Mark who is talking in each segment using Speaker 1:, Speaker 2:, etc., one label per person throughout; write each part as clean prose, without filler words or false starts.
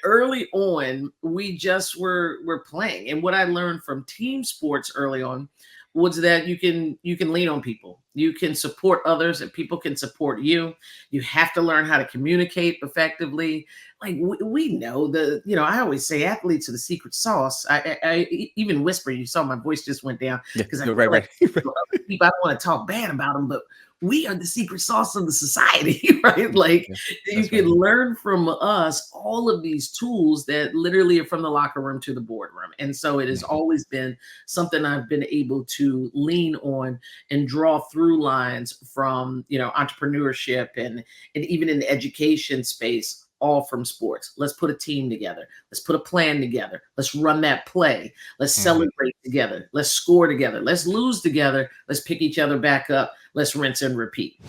Speaker 1: early on, we just were playing. And what I learned from team sports early on was that you can lean on people. You can support others and people can support you. You have to learn how to communicate effectively. Like we know I always say athletes are the secret sauce. I even whisper, you saw my voice just went down
Speaker 2: Yeah,
Speaker 1: because I
Speaker 2: no,
Speaker 1: feel
Speaker 2: right,
Speaker 1: like
Speaker 2: right.
Speaker 1: other people, I don't want to talk bad about them, but we are the secret sauce of the society, right? Like
Speaker 2: Yeah,
Speaker 1: you
Speaker 2: that's right.
Speaker 1: can learn from us all of these tools that literally are from the locker room to the boardroom. And so it has
Speaker 2: Mhm.
Speaker 1: always been something I've been able to lean on and draw through lines from, entrepreneurship and even in the education space, all from sports. Let's put a team together. Let's put a plan together. Let's run that play. Let's
Speaker 2: Mhm.
Speaker 1: celebrate together. Let's score together. Let's lose together. Let's pick each other back up. Let's rinse and repeat.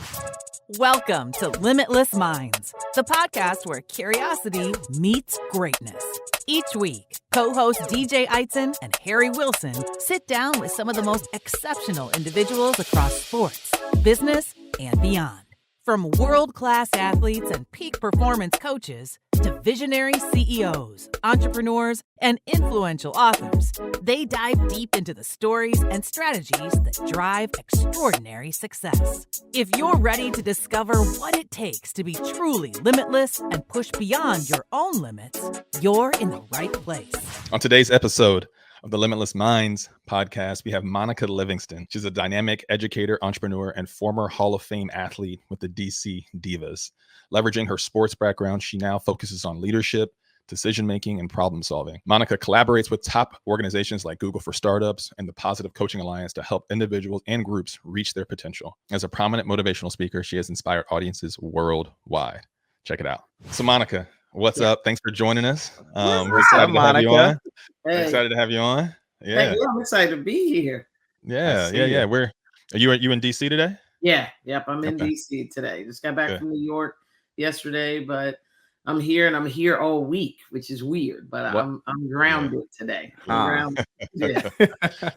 Speaker 3: Welcome to Limitless Minds, the podcast where curiosity meets greatness. Each week, co-hosts DJ Eitzen and Harry Wilson sit down with some of the most exceptional individuals across sports, business, and beyond. From world-class athletes and peak performance coaches to visionary CEOs, entrepreneurs, and influential authors, they dive deep into the stories and strategies that drive extraordinary success. If you're ready to discover what it takes to be truly limitless and push beyond your own limits, you're in the right place.
Speaker 4: On today's episode of the Limitless Minds podcast, we have Monica Livingston. She's a dynamic educator, entrepreneur, and former Hall of Fame athlete with the DC Divas. Leveraging her sports background, she now focuses on leadership, decision-making, and problem-solving. Monica collaborates with top organizations like Google for Startups and the Positive Coaching Alliance to help individuals and groups reach their potential. As a prominent motivational speaker, she has inspired audiences worldwide. Check it out. So Monica, what's up? Thanks for joining us. We're excited to have you on.
Speaker 1: Hey,
Speaker 4: Excited to have you on.
Speaker 1: hey,
Speaker 4: Yeah.
Speaker 1: I'm excited to be here.
Speaker 4: Yeah.
Speaker 2: see you.
Speaker 4: Are you in DC today?
Speaker 1: Yeah, yep. I'm in
Speaker 4: Okay.
Speaker 1: DC today. Just got back
Speaker 4: Good.
Speaker 1: from New York yesterday, but I'm here and I'm here all week, which is weird. But
Speaker 2: What?
Speaker 1: I'm grounded today. I'm
Speaker 2: Ah.
Speaker 1: grounded. Yeah.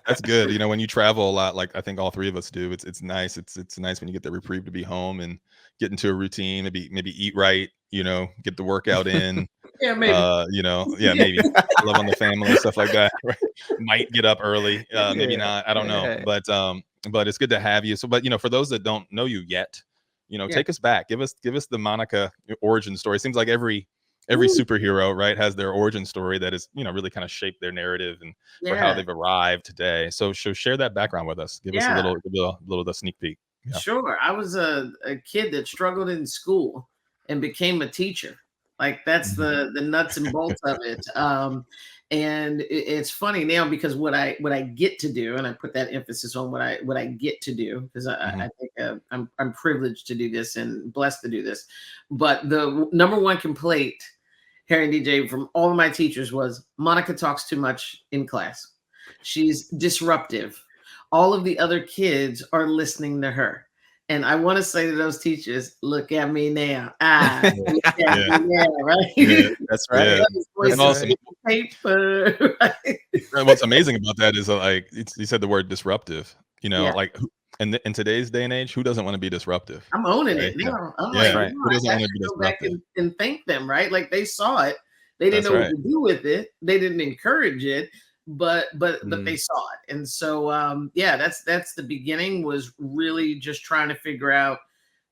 Speaker 4: That's good. You know, when you travel a lot, like I think all three of us do, it's nice. It's nice when you get the reprieve to be home and get into a routine, maybe eat right, get the workout in.
Speaker 1: Yeah, maybe.
Speaker 4: Maybe love on the family, stuff like that. Right? Might get up early, maybe not. I don't know,
Speaker 2: Yeah.
Speaker 4: but it's good to have you. So, but for those that don't know you yet,
Speaker 1: Yeah.
Speaker 4: take us back. Give us the Monica origin story. It seems like every
Speaker 1: Ooh.
Speaker 4: superhero, right, has their origin story that is, really kind of shaped their narrative and for how
Speaker 1: Yeah.
Speaker 4: they've arrived today. So share that background with us. Give us a
Speaker 1: Yeah.
Speaker 4: little the sneak peek. Yeah.
Speaker 1: Sure. I was a kid that struggled in school and became a teacher. Like that's the nuts and bolts of it. And it's funny now because what I get to do, and I put that emphasis on what I get to do, because I think I'm privileged to do this and blessed to do this. But the number one complaint, Harry and DJ, from all of my teachers was Monica talks too much in class. She's disruptive. All of the other kids are listening to her. And I want to say to those teachers, look at me now. Look at me now, right?
Speaker 4: Yeah.
Speaker 2: That's right.
Speaker 4: Yeah.
Speaker 1: Voice
Speaker 4: And also,
Speaker 1: paper, right?
Speaker 4: what's amazing about that is like you said the word disruptive.
Speaker 1: Yeah.
Speaker 4: Like in today's day and age, who doesn't want to be disruptive?
Speaker 1: I'm owning
Speaker 4: Right?
Speaker 1: it now. I'm
Speaker 4: Yeah.
Speaker 1: like,
Speaker 2: Right.
Speaker 4: Who doesn't
Speaker 1: I
Speaker 4: want to
Speaker 1: should
Speaker 4: be
Speaker 1: go back
Speaker 4: disruptive?
Speaker 1: and thank them, right? Like they saw it. They didn't
Speaker 4: That's
Speaker 1: know
Speaker 4: right.
Speaker 1: what to do with it. They didn't encourage it, but they
Speaker 2: Mm.
Speaker 1: saw it. And so that's the beginning, was really just trying to figure out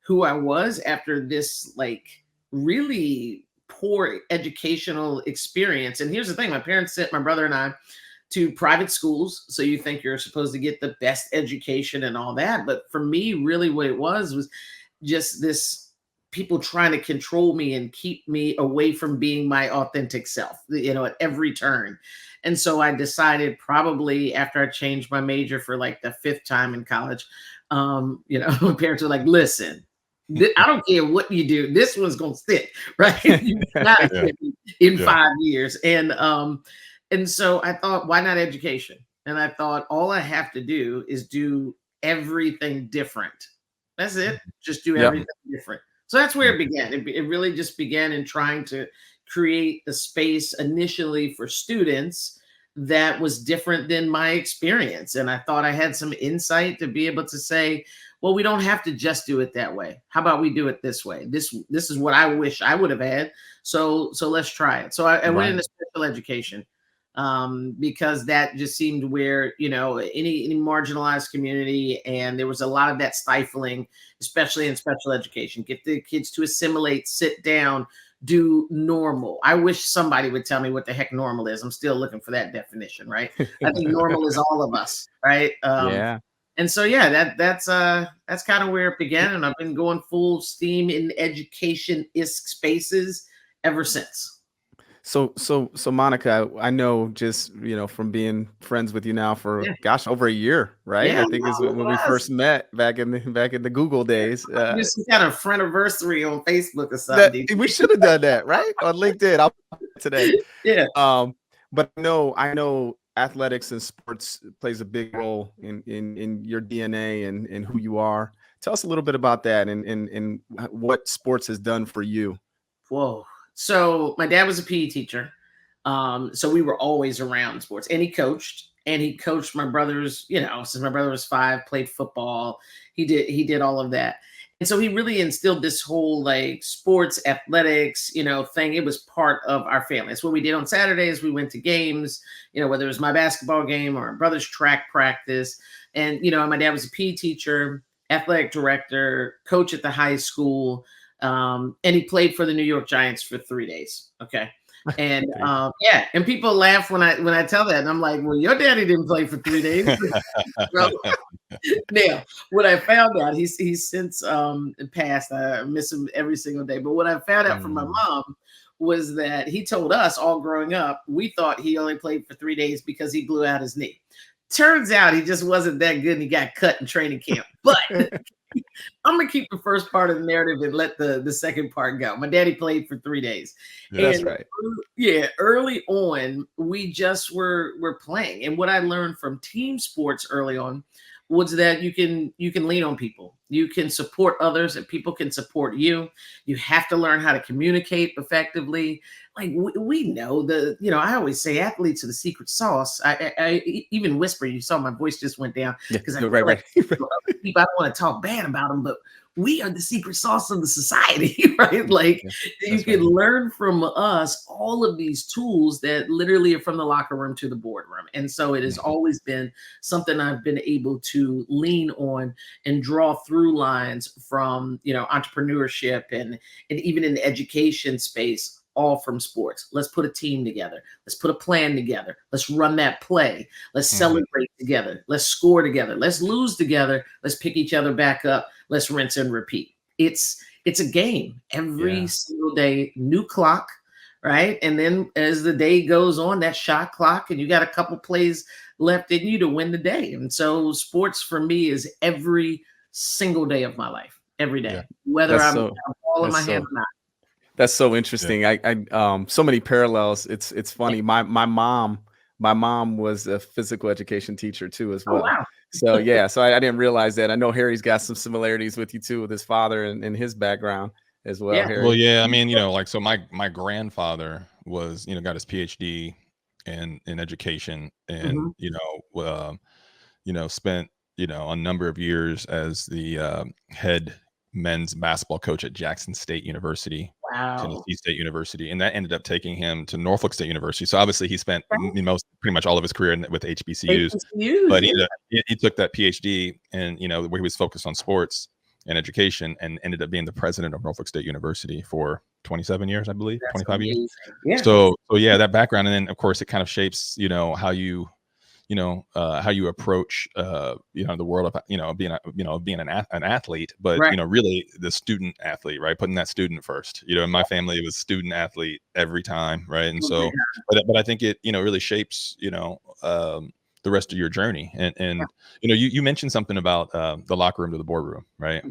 Speaker 1: who I was after this like really poor educational experience. And here's the thing, my parents sent my brother and I to private schools. So you think you're supposed to get the best education and all that. But for me, really what it was just this people trying to control me and keep me away from being my authentic self, at every turn. And so I decided, probably after I changed my major for like the fifth time in college, my parents were like, listen, I don't care what you do, this one's gonna stick, right? You gotta
Speaker 4: Yeah.
Speaker 1: get me in
Speaker 4: Yeah.
Speaker 1: 5 years. And so I thought, why not education? And I thought, all I have to do is do everything different. That's it. Just do
Speaker 2: Yep.
Speaker 1: everything different. So that's where it began. It really just began in trying to create a space initially for students that was different than my experience. And I thought I had some insight to be able to say, well, we don't have to just do it that way. How about we do it this way? This is what I wish I would have had. So let's try it. So I went into special education because that just seemed where, any marginalized community, and there was a lot of that stifling, especially in special education. Get the kids to assimilate, sit down, do normal. I wish somebody would tell me what the heck normal is. I'm still looking for that definition, right? I think normal is all of us, right?
Speaker 2: Yeah.
Speaker 1: And so, yeah, that's kind of where it began, and I've been going full steam in education-isk spaces ever since.
Speaker 2: So Monica, I know just, from being friends with you now for over a year, right?
Speaker 1: Yeah,
Speaker 2: I think is when we first met back in the Google days.
Speaker 1: Just some kind of friendiversary on Facebook or something.
Speaker 2: We should have done that, right? On LinkedIn. I'll today.
Speaker 1: Yeah.
Speaker 2: But I know athletics and sports plays a big role in your DNA and who you are. Tell us a little bit about that and what sports has done for you.
Speaker 1: Whoa. So my dad was a PE teacher. So we were always around sports, and he coached my brothers, since my brother was 5, played football. He did all of that. And so he really instilled this whole like sports athletics, thing. It was part of our family. That's what we did on Saturdays. We went to games, whether it was my basketball game or my brother's track practice. And, my dad was a PE teacher, athletic director, coach at the high school. And he played for the New York Giants for 3 days. Okay. And and people laugh when I tell that, and I'm like, well, your daddy didn't play for 3 days. Now, what I found out, he's since passed. I miss him every single day. But what I found out from my mom was that he told us all growing up, we thought he only played for 3 days because he blew out his knee. Turns out he just wasn't that good, and he got cut in training camp. But I'm gonna keep the first part of the narrative and let the second part go. My daddy played for 3 days.
Speaker 2: Yeah, that's right.
Speaker 1: Yeah, early on, we just were playing. And what I learned from team sports early on was that you can lean on people. You can support others, and people can support you. You have to learn how to communicate effectively. Like we know I always say athletes are the secret sauce. I even whisper. You saw my voice just went down because I don't want to talk bad about them, but we are the secret sauce of the society, right? Like you can learn from us all of these tools that literally are from the locker room to the boardroom. And so it has always been something I've been able to lean on and draw through lines from, entrepreneurship and even in the education space, all from sports. Let's put a team together. Let's put a plan together. Let's run that play. Let's celebrate together. Let's score together. Let's lose together. Let's pick each other back up. Let's rinse and repeat. It's a game every single day, new clock, right? And then as the day goes on, that shot clock, and you got a couple plays left in you to win the day. And so sports for me is every single day of my life, every day, whether I'm ball in my hand or not.
Speaker 2: That's so interesting. I so many parallels. It's funny. My mom was a physical education teacher too, as well.
Speaker 1: Oh, wow.
Speaker 2: So I didn't realize that. I know Harry's got some similarities with you too, with his father and his background as well.
Speaker 1: Yeah.
Speaker 2: Harry.
Speaker 4: Well, yeah. I mean, so my grandfather was, got his PhD in education, and spent a number of years as the head men's basketball coach at Jackson State University.
Speaker 1: Wow.
Speaker 4: Tennessee State University, and that ended up taking him to Norfolk State University. So obviously he spent pretty much all of his career with HBCUs, but he took that PhD and where he was focused on sports and education, and ended up being the president of Norfolk State University for 27 years, I believe. That's 25 amazing. Years. Yeah. So that background, and then of course it kind of shapes how you approach the world of being an athlete, but really the student athlete, right? Putting that student first. In my family it was student athlete every time, right? And so but I think it really shapes the rest of your journey. And you mentioned something about the locker room to the boardroom, right?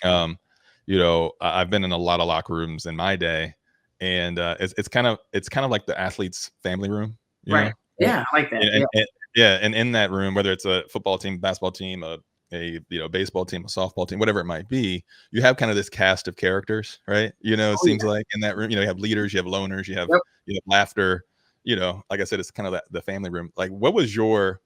Speaker 4: I've been in a lot of locker rooms in my day, and it's kind of like the athlete's family room,
Speaker 1: right? Yeah, I like that.
Speaker 4: And in that room, whether it's a football team, basketball team, a baseball team, a softball team, whatever it might be, you have kind of this cast of characters, right? It seems like in that room, you have leaders, you have loners, you have laughter, like I said, it's kind of the family room. Like, what was your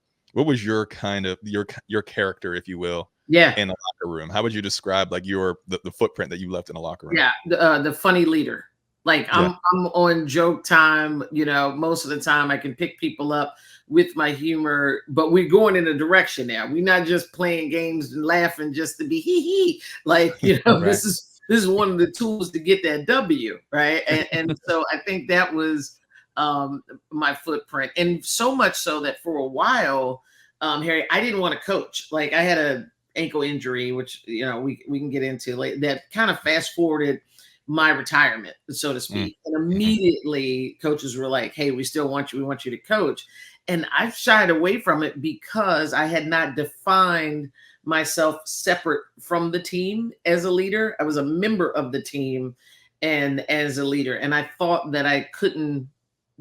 Speaker 4: kind of your character, if you will,
Speaker 1: Yeah.
Speaker 4: in the locker room? How would you describe like the footprint that you left in a locker room?
Speaker 1: Yeah. The funny leader. Like I'm on joke time, most of the time I can pick people up with my humor, but we're going in a direction now. We're not just playing games and laughing just to be hee. Like,
Speaker 4: Right.
Speaker 1: this is one of the tools to get that W, right? And so I think that was my footprint. And so much so that for a while, Harry, I didn't want to coach. Like I had a ankle injury, which we can get into, like that kind of fast forwarded my retirement, so to speak. And immediately coaches were like, hey, we still want you. We want you to coach. And I shied away from it because I had not defined myself separate from the team as a leader. I was a member of the team and as a leader. And I thought that I couldn't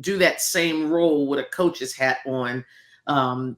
Speaker 1: do that same role with a coach's hat on. Now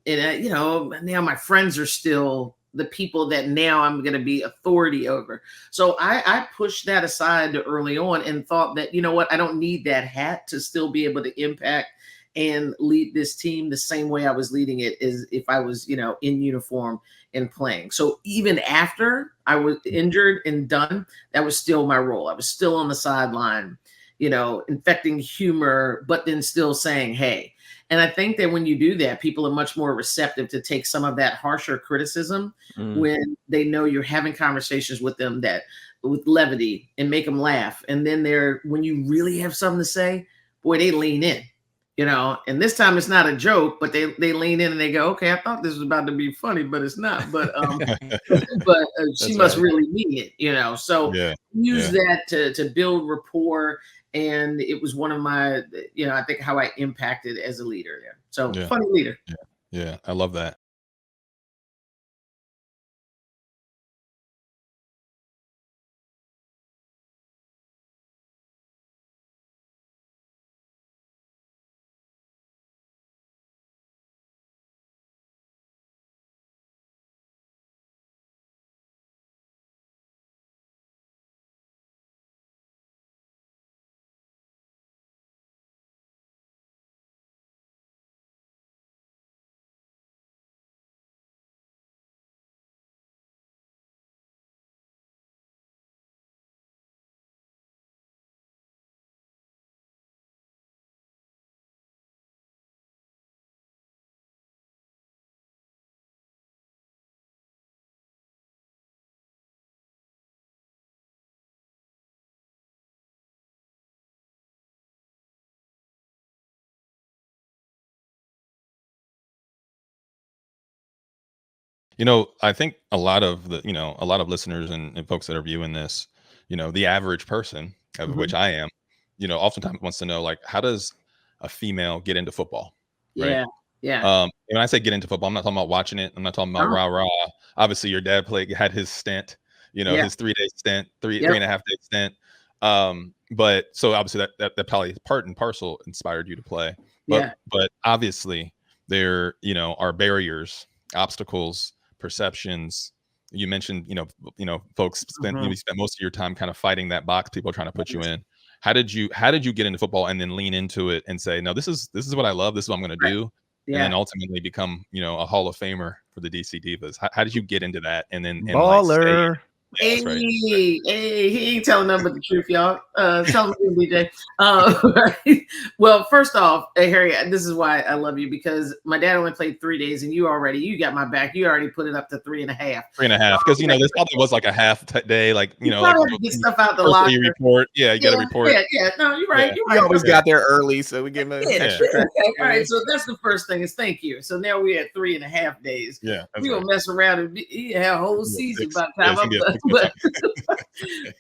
Speaker 1: my friends are still the people that now I'm going to be authority over. So I pushed that aside early on and thought that, I don't need that hat to still be able to impact and lead this team the same way I was leading it as if I was, in uniform and playing. So even after I was injured and done, that was still my role. I was still on the sideline, infecting humor, but then still saying, hey. And I think that when you do that, people are much more receptive to take some of that harsher criticism when they know you're having conversations with them that with levity and make them laugh. And then when you really have something to say, boy, they lean in, and this time it's not a joke, but they lean in and they go, okay, I thought this was about to be funny, but it's not. But she must really mean it, So use that to build rapport. And it was one of my, I think how I impacted as a leader there. So funny leader.
Speaker 4: Yeah. I love that. I think a lot of listeners and folks that are viewing this, the average person, of which I am, oftentimes wants to know, like, how does a female get into football? Right.
Speaker 1: Yeah.
Speaker 4: And when I say get into football, I'm not talking about watching it. I'm not talking about rah. Obviously, your dad had his stint, his 3-day stint, 3.5-day stint. But so obviously that probably part and parcel inspired you to play. But obviously there, are barriers, obstacles, perceptions. You mentioned, folks spent most of your time kind of fighting that box people are trying to put you in. How did you get into football and then lean into it and say, no, this is what I love. This is what I'm going to do. And then ultimately become, a Hall of Famer for the DC Divas. How did you get into that? And then
Speaker 2: baller.
Speaker 1: Hey, he ain't telling nothing but the truth, y'all. Tell me, DJ. Well, first off, Harry, this is why I love you, because my dad only played 3 days, and you got my back. You already put it up to 3.5.
Speaker 4: 3.5, because this probably was like a half day, like like
Speaker 1: get stuff out the locker.
Speaker 4: You report, you got to report.
Speaker 1: Yeah. No, you're right.
Speaker 2: We always got there early, so we give him extra credit.
Speaker 1: All right, so that's the first thing is thank you. So now we're at 3.5 days.
Speaker 4: Yeah,
Speaker 1: we gonna mess around and have a whole season by the time I'm done.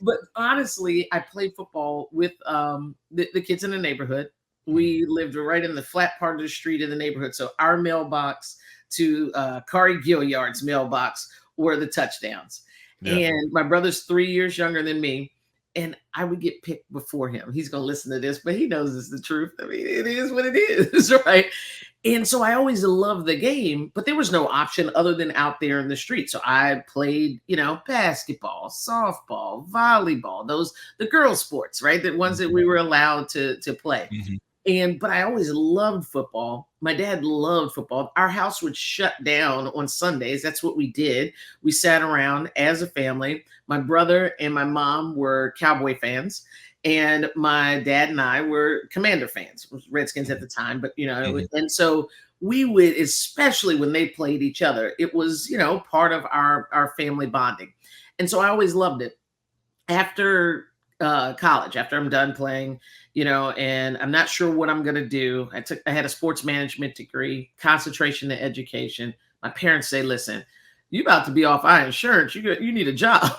Speaker 1: But honestly, I played football with the kids in the neighborhood. We lived right in the flat part of the street in the neighborhood. So our mailbox to Kari Gilliard's mailbox were the touchdowns. Yeah. And my brother's 3 years younger than me. And I would get picked before him. He's going to listen to this, but he knows it's the truth. I mean, it is what it is, right? And so I always loved the game, but there was no option other than out there in the street. So I played, basketball, softball, volleyball, the girl sports, right? The ones that we were allowed to play. But I always loved football. My dad loved football. Our house would shut down on Sundays. That's what we did. We sat around as a family. My brother and my mom were Cowboy fans, and my dad and I were Commander fans, Redskins at the time. But and so we would, especially when they played each other, it was part of our family bonding. And so I always loved it. After college, after I'm done playing, and I'm not sure what I'm going to do. I had a sports management degree, concentration in education. My parents say, listen, you about to be off our insurance. You need a job.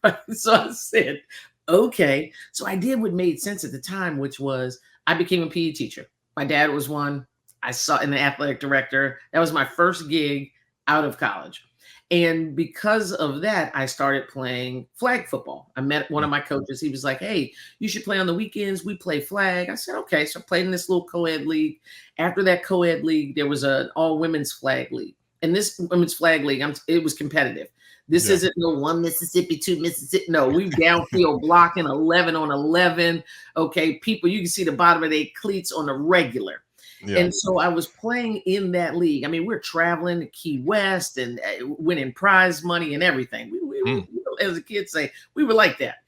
Speaker 1: Right? So I said, okay. So I did what made sense at the time, which was I became a PE teacher. My dad was one. I saw an athletic director. That was my first gig out of college. And because of that, I started playing flag football. I met one of my coaches. He was like, hey, you should play on the weekends. We play flag. I said, okay. So I played in this little co-ed league. After that co-ed league, there was an all women's flag league. And this women's flag league, it was competitive. This isn't no one Mississippi, two Mississippi. No, we downfield blocking 11 on 11. Okay. People, you can see the bottom of their cleats on the regular. Yeah. And so I was playing in that league. I mean, we're traveling to Key West and winning prize money and everything. We as a kid say, we were like that.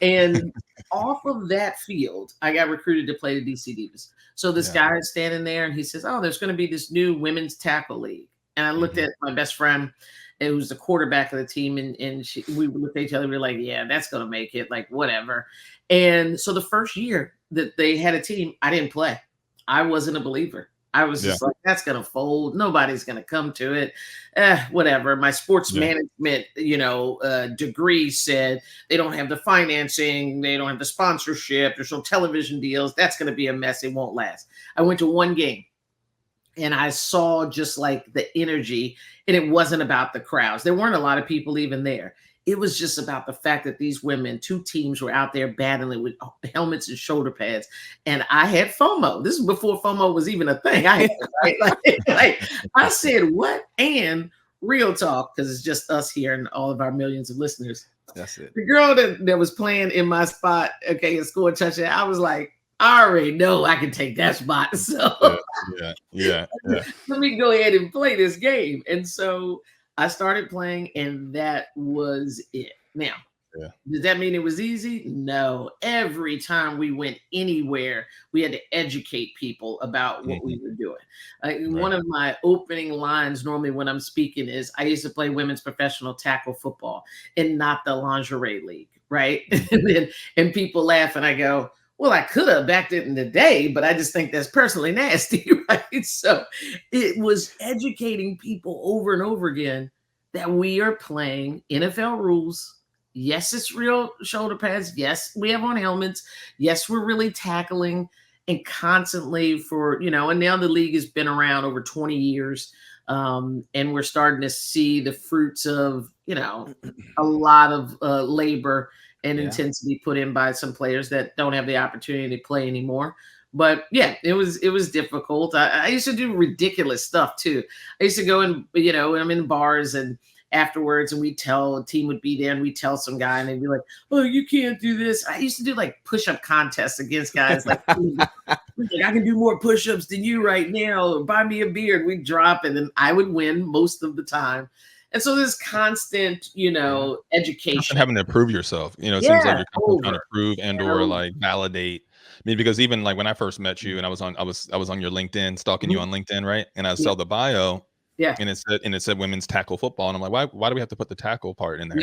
Speaker 1: And off of that field, I got recruited to play the DC Divas. So this guy is standing there and he says, oh, there's going to be this new women's tackle league. And I looked at my best friend, who was the quarterback of the team. And we looked at each other. We were like, yeah, that's going to make it, like, whatever. And so the first year that they had a team, I didn't play. I wasn't a believer. I was just like, that's going to fold. Nobody's going to come to it. Whatever. My sports management, degree said they don't have the financing. They don't have the sponsorship. There's no television deals. That's going to be a mess. It won't last. I went to one game and I saw just like the energy, and it wasn't about the crowds. There weren't a lot of people even there. It was just about the fact that these women, two teams, were out there battling with helmets and shoulder pads. And I had FOMO. This is before FOMO was even a thing. I had, right? I said, what? And real talk, because it's just us here and all of our millions of listeners.
Speaker 2: That's it.
Speaker 1: The girl that was playing in my spot, and scored a touchdown, I was like, I already know I can take that spot. So
Speaker 4: yeah.
Speaker 1: Let me go ahead and play this game. And so I started playing, and that was it. Now, does that mean it was easy? No. Every time we went anywhere, we had to educate people about what we were doing. One of my opening lines normally when I'm speaking is, I used to play women's professional tackle football and not the lingerie league, right? and people laugh, and I go, well, I could have back in the day, but I just think that's personally nasty, right? So it was educating people over and over again that we are playing NFL rules. Yes, it's real shoulder pads. Yes, we have on helmets. Yes, we're really tackling and constantly and now the league has been around over 20 years. And we're starting to see the fruits of, a lot of labor and intensity put in by some players that don't have the opportunity to play anymore. But yeah, it was difficult. I used to do ridiculous stuff too. I used to go in, when I'm in bars and afterwards, and a team would be there and we'd tell some guy and they'd be like, oh, you can't do this. I used to do like push-up contests against guys like, I can do more push-ups than you right now. Or buy me a beer. And we'd drop it and I would win most of the time. And so this constant, education.
Speaker 4: Having to prove yourself, it seems like you're constantly trying to prove and or like validate. I mean, because even like when I first met you and I was on your LinkedIn, stalking you on LinkedIn, right? And I saw the bio, and it said women's tackle football, and I'm like, why do we have to put the tackle part in there?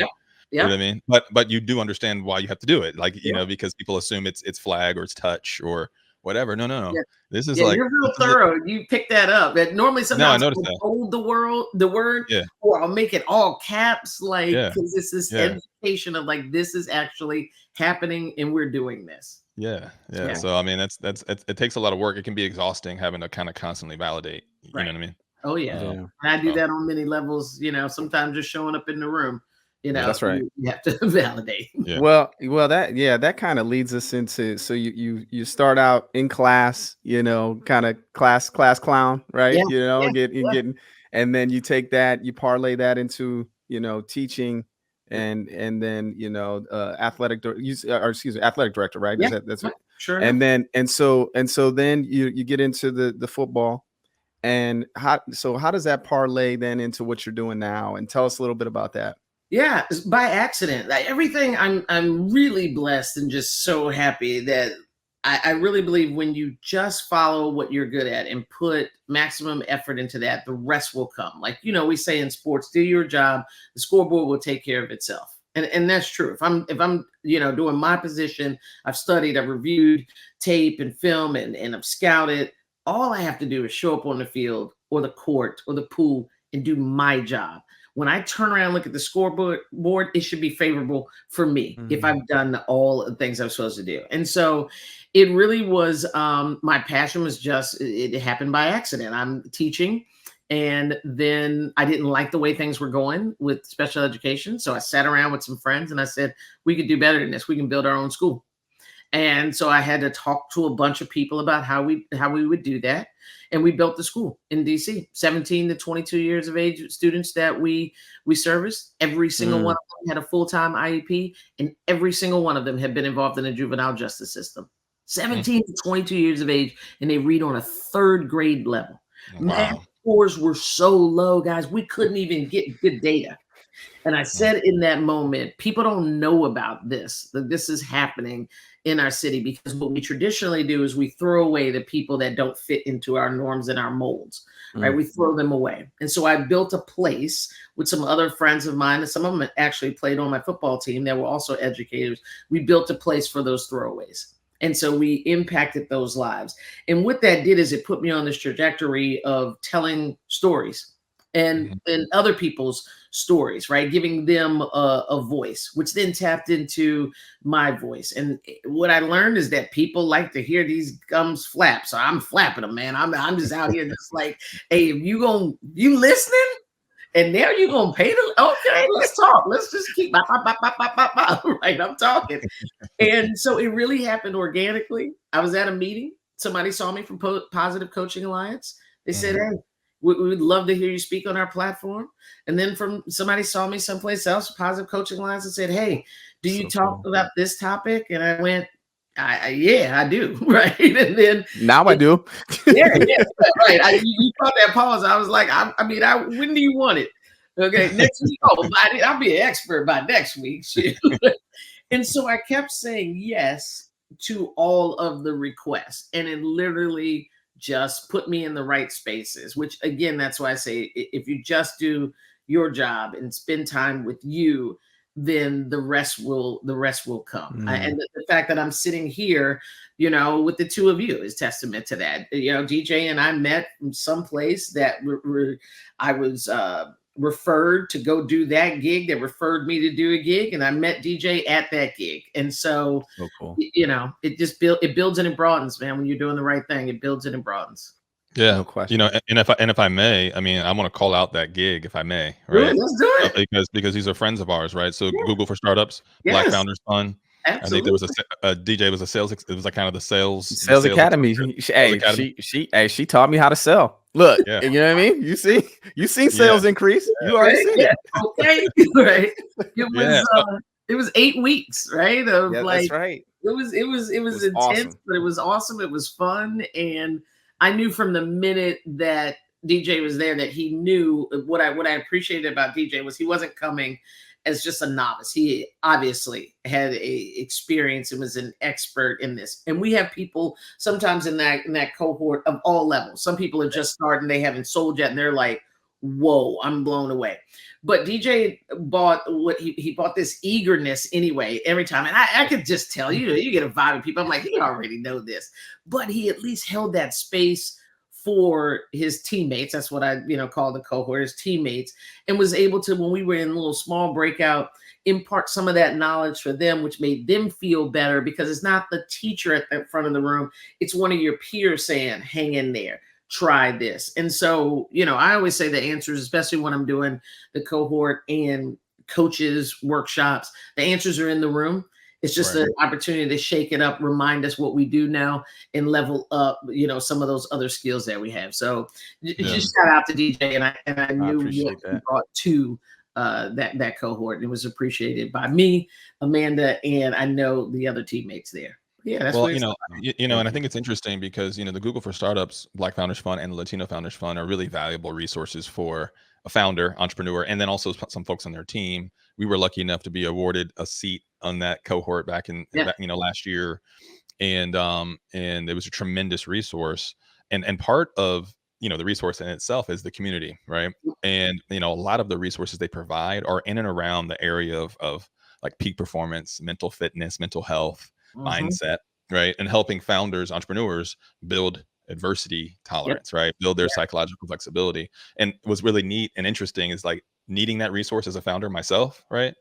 Speaker 4: You know what I mean? But you do understand why you have to do it, like because people assume it's flag or it's touch or whatever. No.
Speaker 1: Yeah.
Speaker 4: This is like,
Speaker 1: you're real thorough. You pick that up. That normally sometimes I'll hold the word, or I'll make it all caps, like, because it's this education of like, this is actually happening and we're doing this.
Speaker 4: Yeah. So I mean, it takes a lot of work. It can be exhausting having to kind of constantly validate. You know what I mean?
Speaker 1: Oh yeah. And I do that on many levels. Sometimes just showing up in the room.
Speaker 2: That's right.
Speaker 1: You have to validate.
Speaker 2: Yeah. Well, that kind of leads us into, so you start out in class, kind of class clown, right? Getting, and then you take that, you parlay that into, teaching, and then athletic director, right? That's it.
Speaker 1: Sure.
Speaker 2: And so then you get into the football. And how does that parlay then into what you're doing now? And tell us a little bit about that.
Speaker 1: Yeah, it's by accident. Like everything, I'm really blessed and just so happy that I really believe when you just follow what you're good at and put maximum effort into that, the rest will come. Like, we say in sports, do your job, the scoreboard will take care of itself. And that's true. If I'm doing my position, I've studied, I've reviewed tape and film, and I've scouted. All I have to do is show up on the field or the court or the pool and do my job. When I turn around and look at the scoreboard, it should be favorable for me if I've done all the things I'm supposed to do. And so it really was, my passion was just, it happened by accident. I'm teaching, and then I didn't like the way things were going with special education. So I sat around with some friends and I said, we could do better than this. We can build our own school. And so I had to talk to a bunch of people about how we would do that. And we built the school in DC, 17 to 22 years of age students that we serviced. Every single one of them had a full-time IEP, and every single one of them had been involved in the juvenile justice system. 17 to 22 years of age, and they read on a third grade level.
Speaker 4: Wow.
Speaker 1: Math scores were so low, guys, we couldn't even get good data. And I said in that moment, people don't know about this, that this is happening in our city, because what we traditionally do is we throw away the people that don't fit into our norms and our molds, right? We throw them away. And so I built a place with some other friends of mine, and some of them actually played on my football team that were also educators. We built a place for those throwaways. And so we impacted those lives. And what that did is it put me on this trajectory of telling stories and other people's stories, right? Giving them a voice, which then tapped into my voice. And what I learned is that people like to hear these gums flap. So I'm flapping them, man. I'm just out here just like, hey, if you listening? And now you're gonna pay the okay, let's talk. Let's just keep right. I'm talking. And so it really happened organically. I was at a meeting. Somebody saw me from Positive Coaching Alliance. They said, hey, we would love to hear you speak on our platform. And then from somebody saw me someplace else, Positive Coaching Alliance, and said, hey, do you talk about this topic? And I went, yeah, I do. Right. And then
Speaker 2: now I do.
Speaker 1: yeah, right. You caught that pause. I was like, when do you want it? Okay, next week. Oh, I'll be an expert by next week. And so I kept saying yes to all of the requests, and it literally just put me in the right spaces, which again, that's why I say, if you just do your job and spend time with you, then the rest will come. And the fact that I'm sitting here, with the two of you is testament to that. DJ and I met from someplace that I was referred to go do that gig, that referred me to do a gig, and I met DJ at that gig. And so
Speaker 2: cool.
Speaker 1: It just builds and it broadens, man. When you're doing the right thing, it builds and it broadens.
Speaker 4: Yeah,
Speaker 2: no question.
Speaker 4: And if I may, I want to call out that gig, if I may,
Speaker 1: Good,
Speaker 4: right?
Speaker 1: let's do it.
Speaker 4: Because these are friends of ours, right? So Google for Startups,
Speaker 1: Yes.
Speaker 4: Black Founders Fund.
Speaker 1: Absolutely.
Speaker 4: I think there was a DJ was a sales. It was like kind of the sales
Speaker 2: academy. She taught me how to sell. Look, you know what I mean? You've seen sales increase. You already seen it.
Speaker 1: Okay, right. It was 8 weeks, right?
Speaker 2: That's right.
Speaker 1: It was intense,
Speaker 2: awesome.
Speaker 1: but it was awesome. It was fun, and I knew from the minute that DJ was there that he knew what I appreciated about DJ was he wasn't coming as just a novice. He obviously had a experience and was an expert in this. And we have people sometimes in that cohort of all levels. Some people are just starting, they haven't sold yet, and they're like, whoa, I'm blown away. But DJ bought he bought this eagerness anyway, every time. And I could just tell you get a vibe of people. I'm like, he already know this. But he at least held that space for his teammates. That's what I, call the cohort, his teammates, and was able to, when we were in a little small breakout, impart some of that knowledge for them, which made them feel better, because it's not the teacher at the front of the room. It's one of your peers saying, hang in there, try this. And so, I always say the answers, especially when I'm doing the cohort and coaches workshops, the answers are in the room. It's just an opportunity to shake it up, remind us what we do now, and level up, some of those other skills that we have. So just shout out to DJ, and I knew what he brought to that cohort. It was appreciated by me, Amanda, and I know the other teammates there. Yeah, that's
Speaker 4: Well,
Speaker 1: what it's like.
Speaker 4: and I think it's interesting because, the Google for Startups, Black Founders Fund, and the Latino Founders Fund are really valuable resources for a founder, entrepreneur, and then also some folks on their team. We were lucky enough to be awarded a seat on that cohort back
Speaker 1: Yeah.
Speaker 4: last year, and it was a tremendous resource. And part of the resource in itself is the community, right? And a lot of the resources they provide are in and around the area of like peak performance, mental fitness, mental health,
Speaker 1: Mhm.
Speaker 4: mindset, right? And helping founders, entrepreneurs build adversity
Speaker 1: Yep.
Speaker 4: tolerance, right? Build their
Speaker 1: Yeah.
Speaker 4: psychological flexibility. And what's really neat and interesting is like needing that resource as a founder myself, right?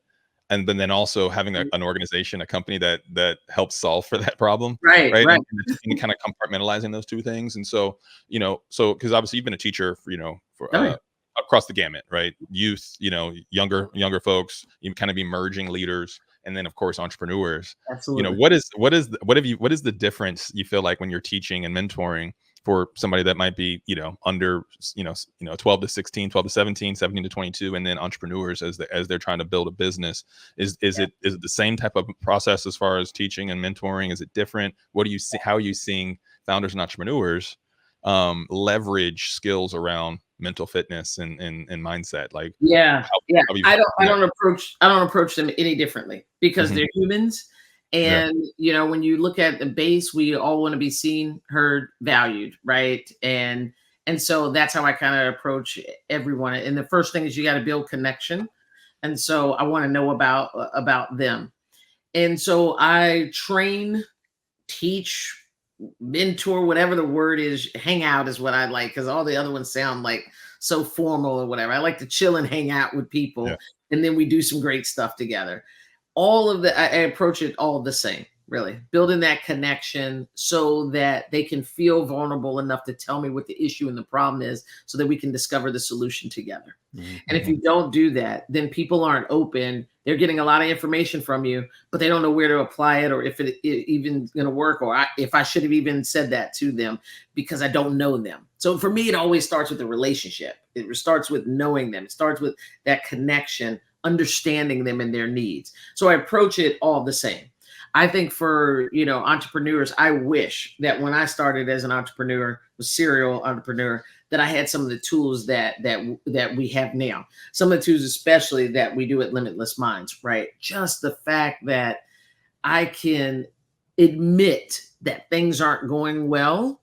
Speaker 4: And then also having an organization, a company that helps solve for that problem,
Speaker 1: Right,
Speaker 4: right?
Speaker 1: right.
Speaker 4: And kind of compartmentalizing those two things. And so, because obviously you've been a teacher for
Speaker 1: Oh, yeah.
Speaker 4: across the gamut, right? Youth, younger folks, you kind of emerging leaders, and then of course entrepreneurs.
Speaker 1: Absolutely.
Speaker 4: What is the difference you feel like when you're teaching and mentoring for somebody that might be under 12 to 16, 12 to 17, 17 to 22, and then entrepreneurs as they're trying to build a business? Is it the same type of process as far as teaching and mentoring? Is it different? What do you see? How are you seeing founders and entrepreneurs leverage skills around mental fitness and mindset? Like,
Speaker 1: Yeah,
Speaker 4: how,
Speaker 1: yeah.
Speaker 4: how you,
Speaker 1: I
Speaker 4: yeah.
Speaker 1: don't approach them any differently because
Speaker 4: Mhm.
Speaker 1: they're humans.
Speaker 4: Yeah.
Speaker 1: And when you look at the base, we all want to be seen, heard, valued, right? And so that's how I kind of approach everyone. And the first thing is you got to build connection. And so I want to know about them. And so I train, teach, mentor, whatever the word is. Hang out is what I like because all the other ones sound like so formal or whatever. I like to chill and hang out with people,
Speaker 4: Yeah.
Speaker 1: and then we do some great stuff together. All of the I approach it all the same, really building that connection so that they can feel vulnerable enough to tell me what the issue and the problem is so that we can discover the solution together. And if
Speaker 4: Mhm.
Speaker 1: you don't do that, then people aren't open. They're getting a lot of information from you, but they don't know where to apply it or if it even going to work, or if I should have even said that to them because I don't know them. So for me, it always starts with a relationship. It starts with knowing them. It starts with that connection, understanding them and their needs. So I approach it all the same. I think for entrepreneurs, I wish that when I started as an entrepreneur, a serial entrepreneur, that I had some of the tools that we have now. Some of the tools, especially that we do at Limitless Minds, right? Just the fact that I can admit that things aren't going well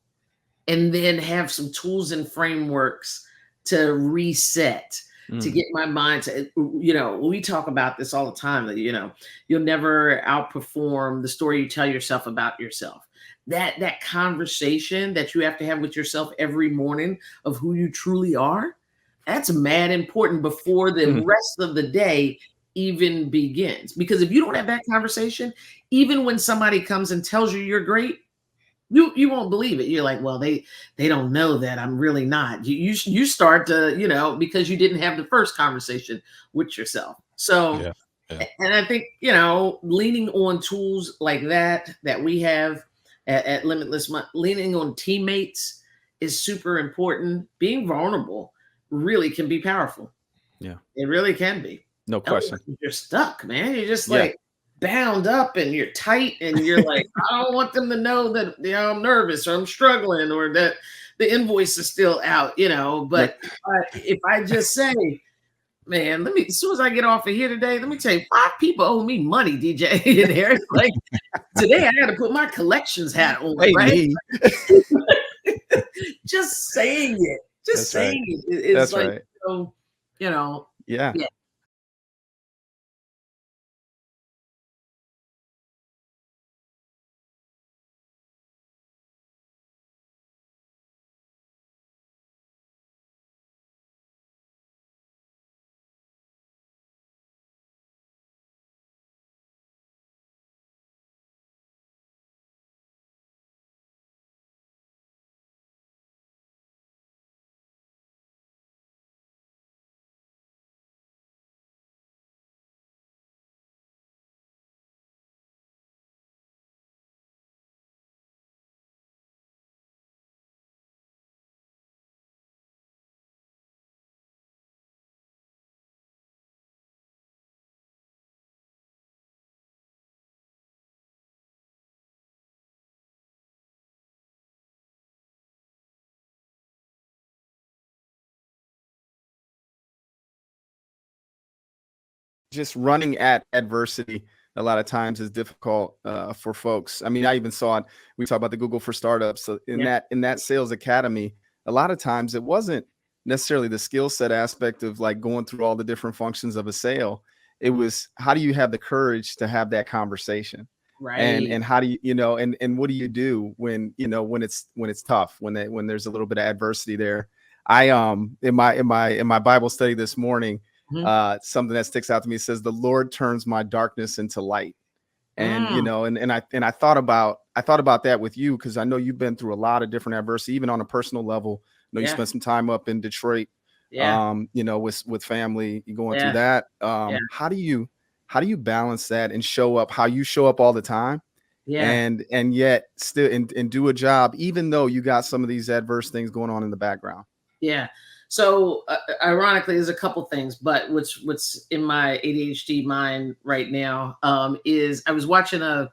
Speaker 1: and then have some tools and frameworks to reset, to
Speaker 2: Mm.
Speaker 1: get my mind to, we talk about this all the time that, you'll never outperform the story you tell yourself about yourself. That conversation that you have to have with yourself every morning of who you truly are, that's mad important before the
Speaker 2: Mm.
Speaker 1: rest of the day even begins. Because if you don't have that conversation, even when somebody comes and tells you you're great, you won't believe it. You're like, well, they don't know that I'm really not. You start to, because you didn't have the first conversation with yourself. So,
Speaker 4: Yeah. Yeah.
Speaker 1: and I think, leaning on tools like that we have at Limitless, leaning on teammates is super important. Being vulnerable really can be powerful.
Speaker 2: Yeah.
Speaker 1: It really can be.
Speaker 2: No
Speaker 1: Otherwise,
Speaker 2: question.
Speaker 1: you're stuck, man. You're just
Speaker 2: Yeah.
Speaker 1: like bound up and you're tight and you're like, I don't want them to know that I'm nervous or I'm struggling or that the invoice is still out,
Speaker 2: Yeah.
Speaker 1: But if I just say, man, as soon as I get off of here today, let me tell you, 5 people owe me money, DJ. And Harry, like today I got to put my collections hat on,
Speaker 2: Hey,
Speaker 1: right?
Speaker 2: me.
Speaker 1: Just saying it,
Speaker 2: That's right.
Speaker 1: is
Speaker 2: That's
Speaker 1: like,
Speaker 2: right.
Speaker 1: you know,
Speaker 2: Yeah.
Speaker 1: yeah,
Speaker 2: just running at adversity a lot of times is difficult for folks. I mean, I even saw it. We talked about the Google for Startups. So in that sales academy, a lot of times it wasn't necessarily the skill set aspect of like going through all the different functions of a sale. It was, how do you have the courage to have that conversation?
Speaker 1: Right.
Speaker 2: And how do you, and what do you do when, when it's tough, when there's a little bit of adversity there? I, in my Bible study this morning, something that sticks out to me says, the Lord turns my darkness into light. And, and I thought about that with you, because I know you've been through a lot of different adversity, even on a personal level. I know you spent some time up in Detroit, with family, you going through that. How do you balance that and show up how you show up all the time? And yet still and do a job, even though you got some of these adverse things going on in the background.
Speaker 1: Yeah. So ironically, there's a couple things, but what's in my ADHD mind right now is I was watching a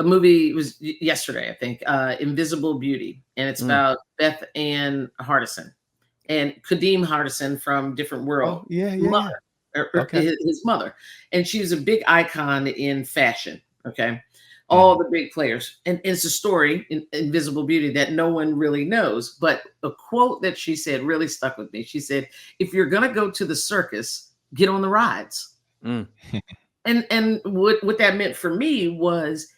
Speaker 1: movie. It was yesterday, I think, Invisible Beauty, and it's about Beth Ann Hardison and Kadeem Hardison from Different World.
Speaker 2: Mother,
Speaker 1: his mother, and she was a big icon in fashion. Okay. All the big players. And it's a story in Invisible Beauty that no one really knows. But a quote that she said really stuck with me. She said, if you're going to go to the circus, get on the rides. And what that meant for me was,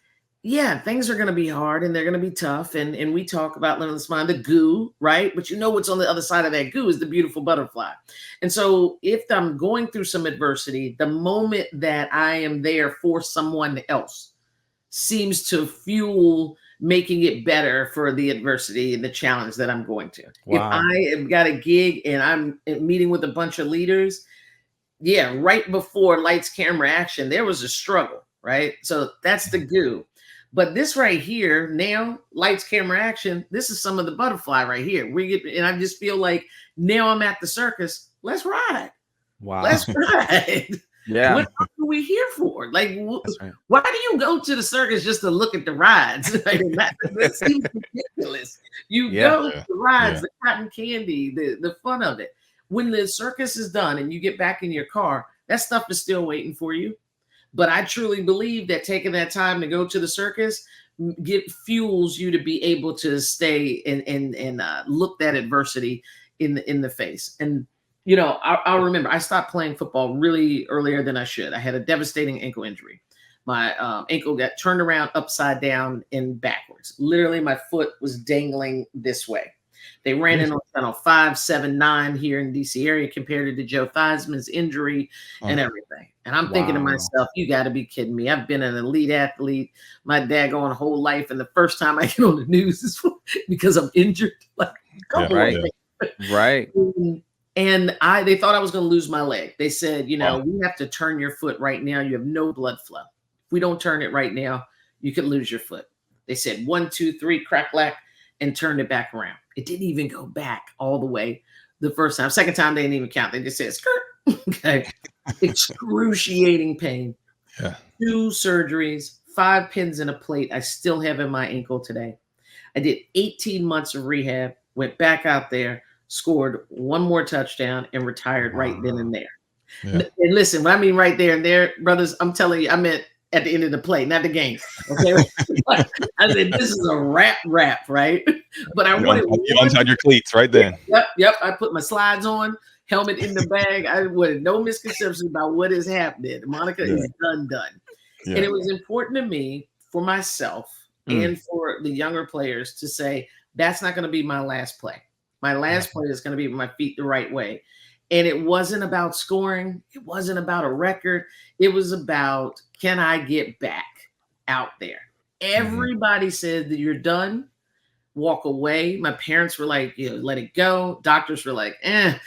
Speaker 1: things are going to be hard and they're going to be tough. And we talk about Limitless Mind, the goo, right? But what's on the other side of that goo is the beautiful butterfly. And so if I'm going through some adversity, the moment that I am there for someone else seems to fuel making it better for the adversity and the challenge that I'm going to. Wow. If I have got a gig and I'm meeting with a bunch of leaders, right before lights, camera, action, there was a struggle, right? So that's the goo. But this right here, now, lights, camera, action, this is some of the butterfly right here. And I just feel like now I'm at the circus. Let's ride.
Speaker 2: Wow.
Speaker 1: Let's ride.
Speaker 2: Yeah.
Speaker 1: What are we here for? Like, why do you go to the circus just to look at the rides? Like, that seems ridiculous. You go to the rides, the cotton candy, the fun of it. When the circus is done and you get back in your car, that stuff is still waiting for you. But I truly believe that taking that time to go to the circus fuels you to be able to stay and look that adversity in the face. And I'll remember I stopped playing football really earlier than I should. I had a devastating ankle injury. My ankle got turned around upside down and backwards. Literally, my foot was dangling this way. They ran in on channel 5, 7, 9 here in DC area, compared it to Joe Theismann's injury and everything. And I'm thinking to myself, you got to be kidding me. I've been an elite athlete my daggone whole life. And the first time I get on the news is because I'm injured. Like, come on.
Speaker 2: Right.
Speaker 1: And they thought I was going to lose my leg. They said, we have to turn your foot right now. You have no blood flow. If we don't turn it right now, you could lose your foot. They said 1, 2, 3, crack, lack, and turned it back around. It didn't even go back all the way the first time. Second time, they didn't even count. They just said, skirt. Okay. Excruciating pain. 2 surgeries, 5 pins in a plate. I still have in my ankle today. I did 18 months of rehab, went back out there, scored 1 more touchdown, and retired right then and there. And listen, when I mean right there and there, brothers, I'm telling you, I meant at the end of the play, not the game. Okay. I said, this is a wrap, right? But I wanted
Speaker 4: you untied your cleats right then.
Speaker 1: Yep. I put my slides on, helmet in the bag. I wanted no misconceptions about what is happening. Monica is done. And it was important to me, for myself and for the younger players, to say, that's not going to be my last play. My last play is going to be with my feet the right way. And it wasn't about scoring. It wasn't about a record. It was about, can I get back out there? Everybody said that you're done. Walk away. My parents were like, let it go. Doctors were like, I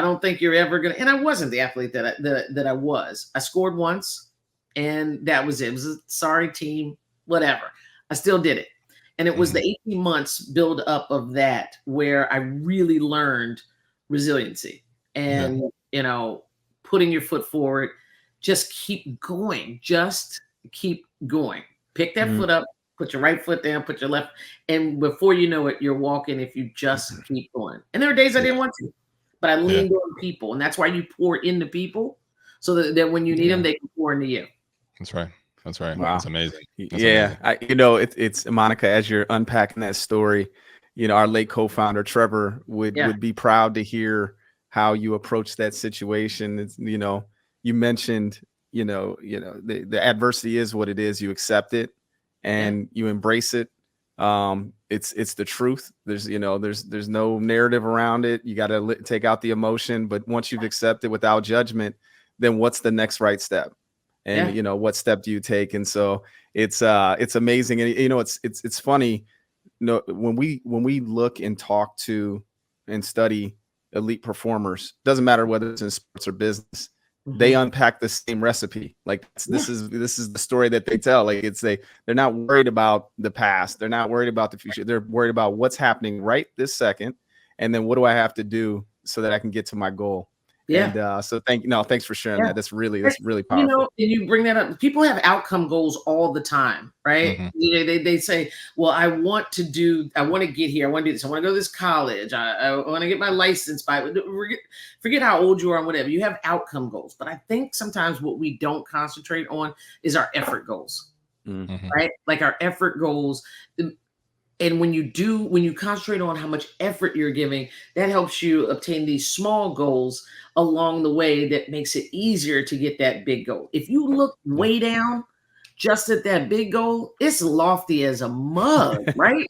Speaker 1: don't think you're ever going to. And I wasn't the athlete that I was. I scored once, and that was it. It was a sorry team, whatever. I still did it. And it was the 18 months build up of that where I really learned resiliency and, putting your foot forward. Just keep going. Pick that foot up, put your right foot down, put your left. And before you know it, you're walking if you just keep going. And there were days I didn't want to, but I leaned on people. And that's why you pour into people, so that when you need them, they can pour into you.
Speaker 4: That's right. That's right.
Speaker 2: Wow.
Speaker 4: That's amazing. That's
Speaker 2: yeah.
Speaker 4: amazing.
Speaker 2: It's Monica, as you're unpacking that story, our late co-founder, Trevor, would be proud to hear how you approach that situation. It's, you mentioned, the adversity is what it is. You accept it and you embrace it. It's the truth. There's no narrative around it. You got to take out the emotion, but once you've accepted without judgment, then what's the next right step? And what step do you take? And so it's amazing. And it's funny, when we look and talk to and study elite performers, doesn't matter whether it's in sports or business, they unpack the same recipe. Like this is the story that they tell. Like they're not worried about the past. They're not worried about the future. They're worried about what's happening right this second. And then what do I have to do so that I can get to my goal? Yeah. And so thanks for sharing that. That's really powerful.
Speaker 1: And you bring that up. People have outcome goals all the time, right? They say, well, I want to get here. I want to do this. I want to go to this college. I want to get my license by, forget how old you are and whatever. You have outcome goals. But I think sometimes what we don't concentrate on is our effort goals, right? Like our effort goals. And when you concentrate on how much effort you're giving, that helps you obtain these small goals along the way that makes it easier to get that big goal. If you look way down just at that big goal, it's lofty as a mug, right?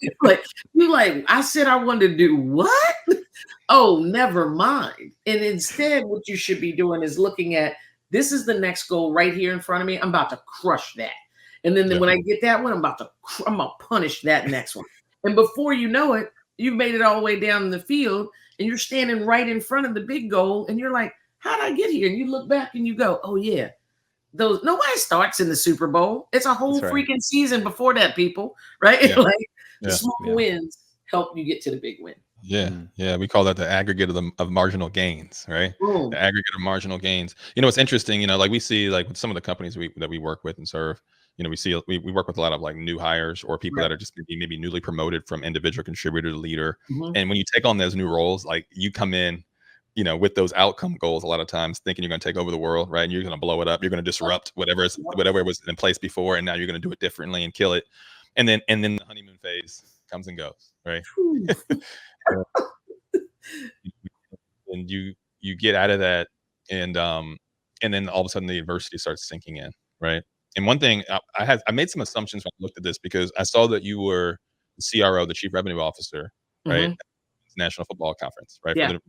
Speaker 1: I said I wanted to do what? Oh, never mind. And instead, what you should be doing is looking at, this is the next goal right here in front of me. I'm about to crush that. And then when I get that one, I'm gonna punish that next one. And before you know it, you've made it all the way down in the field and you're standing right in front of the big goal. And you're like, how did I get here? And you look back and you go, oh yeah, nobody starts in the Super Bowl. It's a whole freaking season before that, people, right?
Speaker 4: Yeah.
Speaker 1: The small wins help you get to the big win.
Speaker 4: Yeah. Yeah. We call that the aggregate of marginal gains, right?
Speaker 1: Boom.
Speaker 4: The aggregate of marginal gains. It's interesting, like we see, like with some of the companies that we work with and serve, we work with a lot of like new hires or people that are just maybe newly promoted from individual contributor to leader. And when you take on those new roles, like you come in, with those outcome goals, a lot of times thinking you're going to take over the world, right? And you're going to blow it up. You're going to disrupt whatever was in place before. And now you're going to do it differently and kill it. And then the honeymoon phase comes and goes, right? And you get out of that. And then all of a sudden the adversity starts sinking in, right? And one thing I made some assumptions when I looked at this, because I saw that you were the CRO, the Chief Revenue Officer, right? National Football Conference, right?
Speaker 1: Yeah.
Speaker 4: For the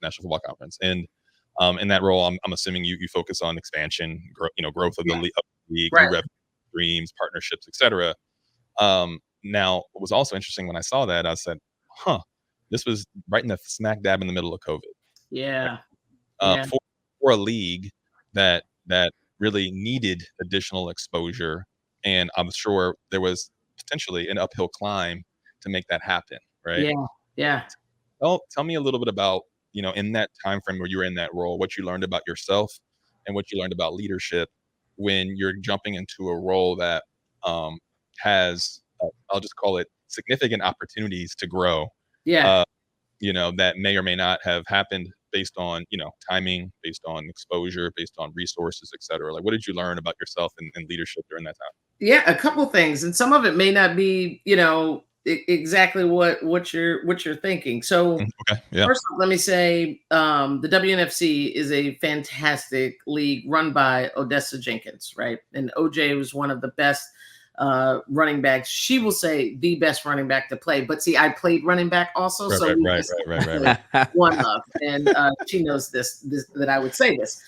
Speaker 4: National Football Conference. And in that role, I'm assuming you focus on expansion, growth of the league, new revenue streams, partnerships, etc. Now, what was also interesting when I saw that, I said, this was right in the smack dab in the middle of COVID.
Speaker 1: Yeah.
Speaker 4: For a league that really needed additional exposure. And I'm sure there was potentially an uphill climb to make that happen, right?
Speaker 1: Yeah.
Speaker 4: Tell me a little bit about, in that time frame where you were in that role, what you learned about yourself and what you learned about leadership when you're jumping into a role that has, I'll just call it, significant opportunities to grow.
Speaker 1: Yeah.
Speaker 4: That may or may not have happened based on, timing, based on exposure, based on resources, et cetera. Like, what did you learn about yourself and leadership during that time?
Speaker 1: Yeah, a couple of things. And some of it may not be, exactly what you're thinking. So first off, let me say, the WNFC is a fantastic league run by Odessa Jenkins, right? And OJ was one of the best running backs. She will say the best running back to play. But see, I played running back also. Right. One love. And she knows this that I would say this.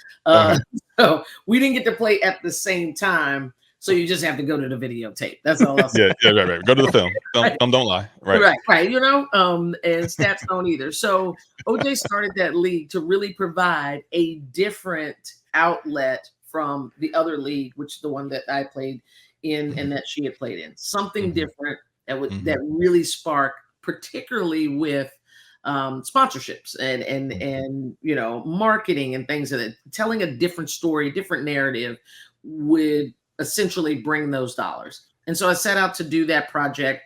Speaker 1: So we didn't get to play at the same time. So you just have to go to the videotape. That's all I'll say.
Speaker 4: Right. Go to the film. Don't lie. Right.
Speaker 1: And stats don't either. So OJ started that league to really provide a different outlet from the other league, which is the one that I played in and that she had played in. Something different that really sparked, particularly with sponsorships and marketing and things of that. Telling a different story, different narrative would essentially bring those dollars. And so I set out to do that project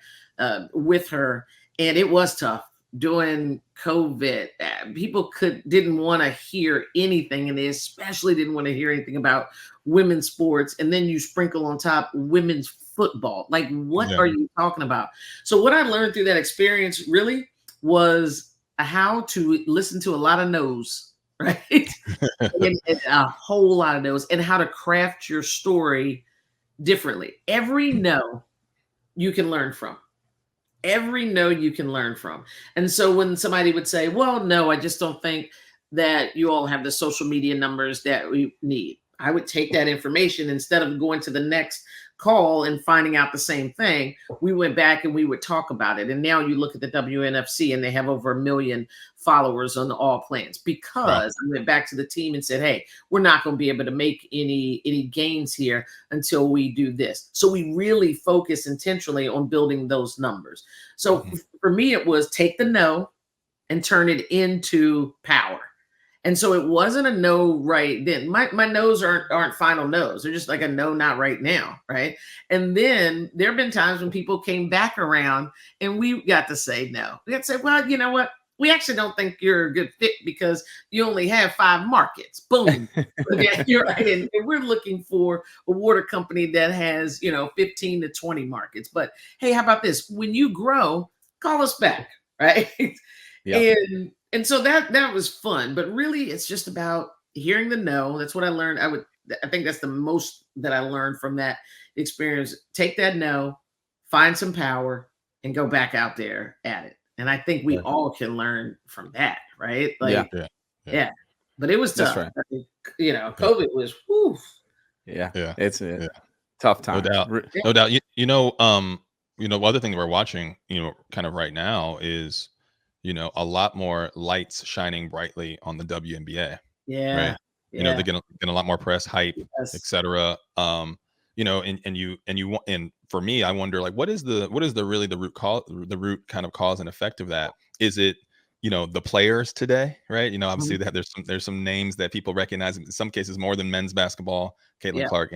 Speaker 1: with her, and it was tough during COVID, people didn't want to hear anything, and they especially didn't want to hear anything about women's sports. And then you sprinkle on top women's football. Like, what
Speaker 4: Yeah.
Speaker 1: are you talking about? So what I learned through that experience really was how to listen to a lot of no's, right? and a whole lot of no's, and how to craft your story differently. Every no you can learn from. Every no you can learn from. And so when somebody would say, well, no, I just don't think that you all have the social media numbers that we need, I would take that information, instead of going to the next call and finding out the same thing, we went back and we would talk about it. And now you look at the WNFC and they have over 1 million followers on all plans, because I went back to the team and said, hey, we're not going to be able to make any gains here until we do this. So we really focus intentionally on building those numbers. So for me, it was take the no and turn it into power. And so it wasn't a no right then. My no's aren't final no's. They're just like a no, not right now, right? And then there have been times when people came back around and we got to say no. We got to say, well, you know what? We actually don't think you're a good fit because you only have 5 markets. Boom. Okay, you're right. And we're looking for a water company that has, 15 to 20 markets. But hey, how about this? When you grow, call us back, right?
Speaker 2: Yeah.
Speaker 1: And so that was fun, but really it's just about hearing the no. That's what I learned. I think that's the most that I learned from that experience. Take that no, find some power, and go back out there at it. And I think we all can learn from that, right? Like, yeah. But it was tough.
Speaker 2: That's right.
Speaker 1: I think, COVID was, whew.
Speaker 2: Yeah. It's a tough time.
Speaker 4: No doubt. Other thing that we're watching, kind of right now is, a lot more lights shining brightly on the WNBA.
Speaker 1: Yeah.
Speaker 4: Right. They're getting a lot more press hype, etc. And for me, I wonder, like, what is the root kind of cause and effect of that? Is it, the players today, right? Obviously that there's some names that people recognize in some cases more than men's basketball. Caitlin Clark,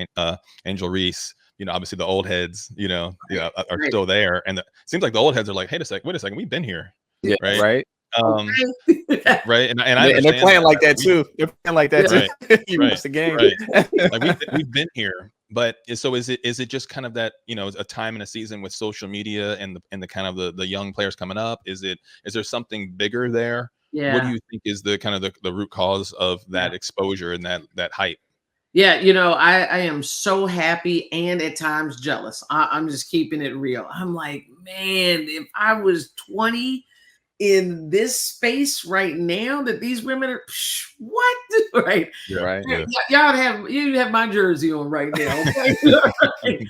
Speaker 4: Angel Reese, obviously the old heads, are still there. And it seems like the old heads are like, hey, wait a second, we've been here.
Speaker 2: Yeah, right.
Speaker 4: Right. And
Speaker 2: they're playing like that too. They're playing like that too. You watch the game.
Speaker 4: Right. Like we've been here. But so is it just kind of that, a time in a season with social media and the kind of the young players coming up? Is there something bigger there?
Speaker 1: Yeah.
Speaker 4: What do you think is the kind of the root cause of that exposure and that hype?
Speaker 1: Yeah, I am so happy and at times jealous. I'm just keeping it real. I'm like, man, if I was 20 in this space right now, that these women are what? Right.
Speaker 2: Yeah, right.
Speaker 1: Yeah. You have my jersey on right now. Okay?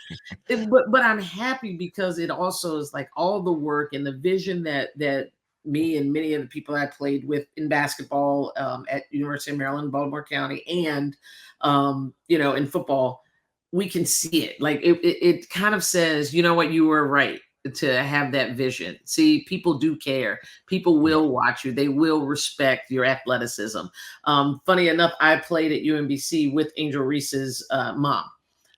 Speaker 1: But I'm happy because it also is like all the work and the vision that me and many of the people I played with in basketball at University of Maryland, Baltimore County, and in football, we can see it. Like it kind of says, you know what, you were right to have that vision. See, people do care. People will watch you. They will respect your athleticism. Funny enough, I played at UMBC with Angel Reese's mom.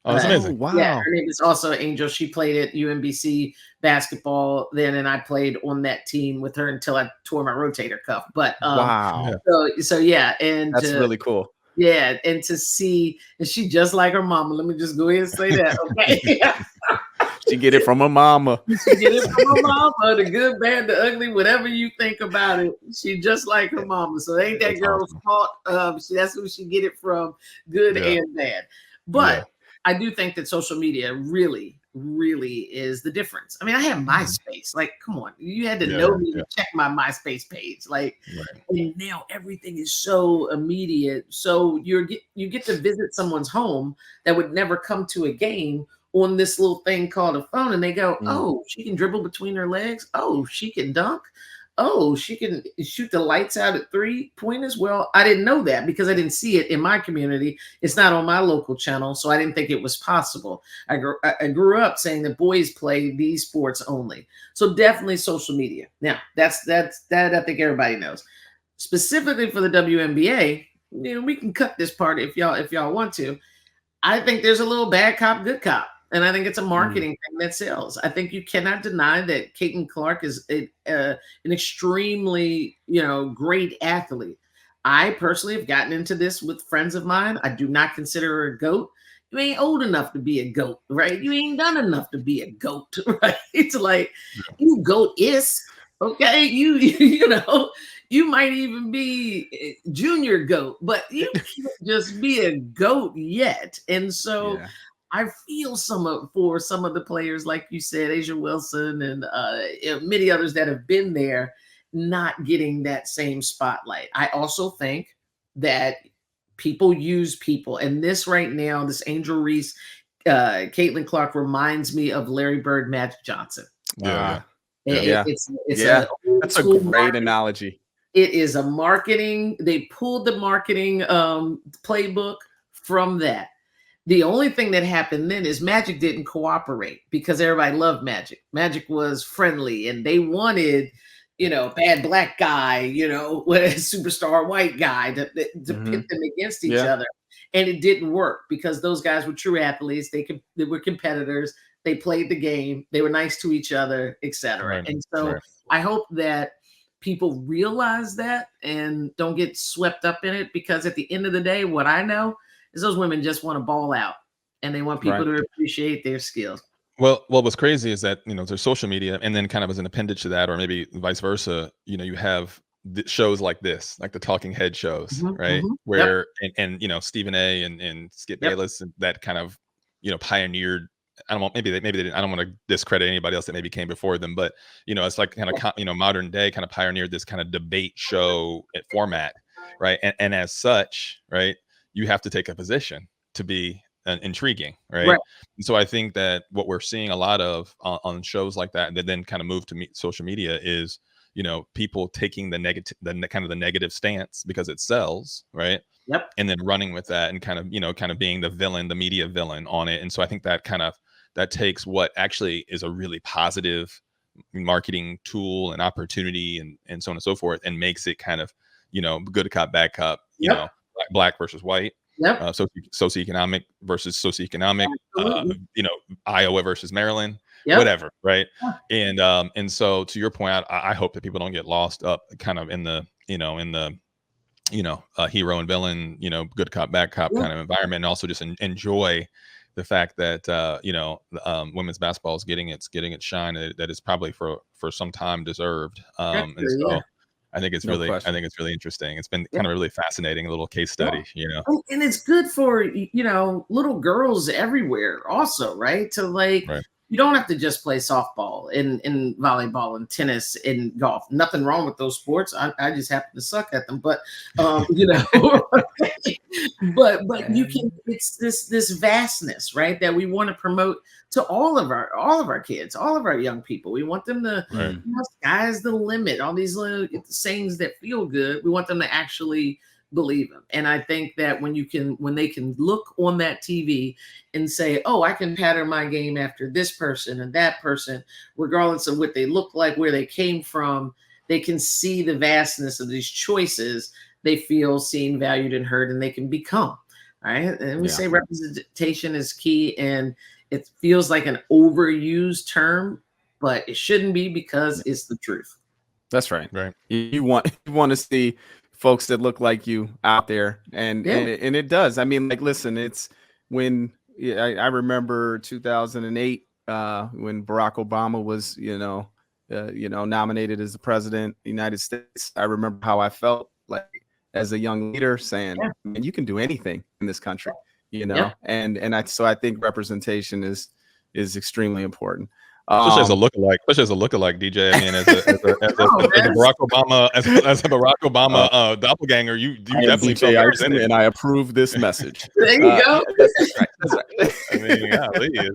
Speaker 4: Oh, that's amazing.
Speaker 2: Wow.
Speaker 1: Yeah, her name is also Angel. She played at UMBC basketball then, and I played on that team with her until I tore my rotator cuff. But
Speaker 2: wow.
Speaker 1: So yeah, and
Speaker 2: that's really cool.
Speaker 1: Yeah, and to see, and she just like her mama. Let me just go ahead and say that, okay?
Speaker 2: She get it from her mama.
Speaker 1: She get it from her mama, the good, bad, the ugly, whatever you think about it. She just like her mama. So ain't that girl's fault. That's who she get it from, good and bad. But I do think that social media really, really is the difference. I mean, I have MySpace. Like, come on, you had to know me to check my MySpace page. Like, and now everything is so immediate. So you get to visit someone's home that would never come to a game on this little thing called a phone, and they go, oh, she can dribble between her legs. Oh, she can dunk. Oh, she can shoot the lights out at 3-point as well. I didn't know that because I didn't see it in my community. It's not on my local channel, so I didn't think it was possible. I grew up saying that boys play these sports only. So definitely social media. Now, that I think everybody knows. Specifically for the WNBA, we can cut this part if y'all want to. I think there's a little bad cop, good cop. And I think it's a marketing thing that sells. I think you cannot deny that Caitlin Clark is an extremely, great athlete. I personally have gotten into this with friends of mine. I do not consider her a GOAT. You ain't old enough to be a GOAT, right? You ain't done enough to be a GOAT, right? It's like you GOAT is okay. You might even be junior GOAT, but you can't just be a GOAT yet. And so I feel for some of the players, like you said, Asia Wilson and many others that have been there, not getting that same spotlight. I also think that people use people, and this right now, this Angel Reese, Caitlin Clark reminds me of Larry Bird, Magic Johnson. It's
Speaker 2: that's a great analogy.
Speaker 1: It is a marketing. They pulled the marketing playbook from that. The only thing that happened then is Magic didn't cooperate because everybody loved Magic. Magic was friendly, and they wanted, bad black guy, with a superstar white guy to pit them against each other. And it didn't work because those guys were true athletes. They were competitors. They played the game. They were nice to each other, etc.
Speaker 4: Right.
Speaker 1: And so I hope that people realize that and don't get swept up in it, because at the end of the day, what I know is those women just want to ball out and they want people to appreciate their skills.
Speaker 4: Well, what's crazy is that, there's social media, and then kind of as an appendage to that, or maybe vice versa, you have shows like this, like the talking head shows, right? Where, and Stephen A and Skip Bayless, and that kind of, pioneered, I don't want, maybe they didn't, I don't want to discredit anybody else that maybe came before them, but, it's like kind of, modern day kind of pioneered this kind of debate show format, right? And as such, right, you have to take a position to be intriguing, right? And so I think that what we're seeing a lot of on shows like that then kind of move to social media is, people taking the negative stance because it sells, right? And then running with that and kind of being the villain, the media villain on it. And so I think that takes what actually is a really positive marketing tool and opportunity and so on and so forth, and makes it kind of, good cop, bad cop, black versus white. Socioeconomic versus socioeconomic, Iowa versus Maryland, whatever, right? And so to your point, I hope that people don't get lost up kind of in the hero and villain, good cop, bad cop kind of environment, and also just enjoy the fact that women's basketball is getting its shine that is probably for some time deserved. And so I think it's really interesting. It's been kind of a really fascinating little case study,
Speaker 1: And it's good for, little girls everywhere also, right? To you don't have to just play softball and volleyball and tennis and golf. Nothing wrong with those sports. I just happen to suck at them, but but you can, it's this vastness, right, that we want to promote to all of our kids, all of our young people. We want them to, sky's the limit, all these little sayings that feel good. We want them to actually believe them. And I think that when they can look on that TV and say, oh, I can pattern my game after this person and that person, regardless of what they look like, where they came from, they can see the vastness of these choices. They feel seen, valued, and heard, and they can become. All right. And we say representation is key, and it feels like an overused term, but it shouldn't be, because it's the truth.
Speaker 2: That's right. Right. You want to see folks that look like you out there, and it does. I mean, like, listen, it's when I remember 2008 when Barack Obama was nominated as the president of the United States. I remember how I felt like as a young leader, saying, man, you can do anything in this country, and I think representation is extremely important.
Speaker 4: Especially as a lookalike, DJ. I mean, as a Barack Obama doppelganger, you definitely felt represented.
Speaker 2: And I approve this message.
Speaker 1: There you go.
Speaker 2: That's right.
Speaker 4: I mean,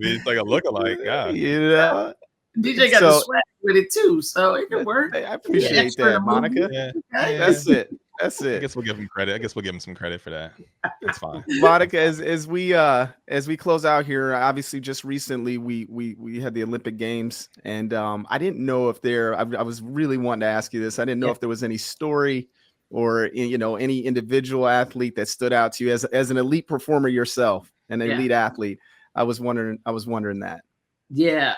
Speaker 4: it's like a lookalike. Yeah.
Speaker 1: DJ got the swag with it too, so it can work.
Speaker 2: I appreciate that, Monica. That's it. I
Speaker 4: guess we'll give him credit. I guess we'll give him some credit for that. That's fine.
Speaker 2: Monica, as we close out here, obviously just recently we had the Olympic Games, and I didn't know if I was really wanting to ask you this. I didn't know if there was any story or any individual athlete that stood out to you as an elite performer yourself, an elite athlete. I was wondering that.
Speaker 1: Yeah.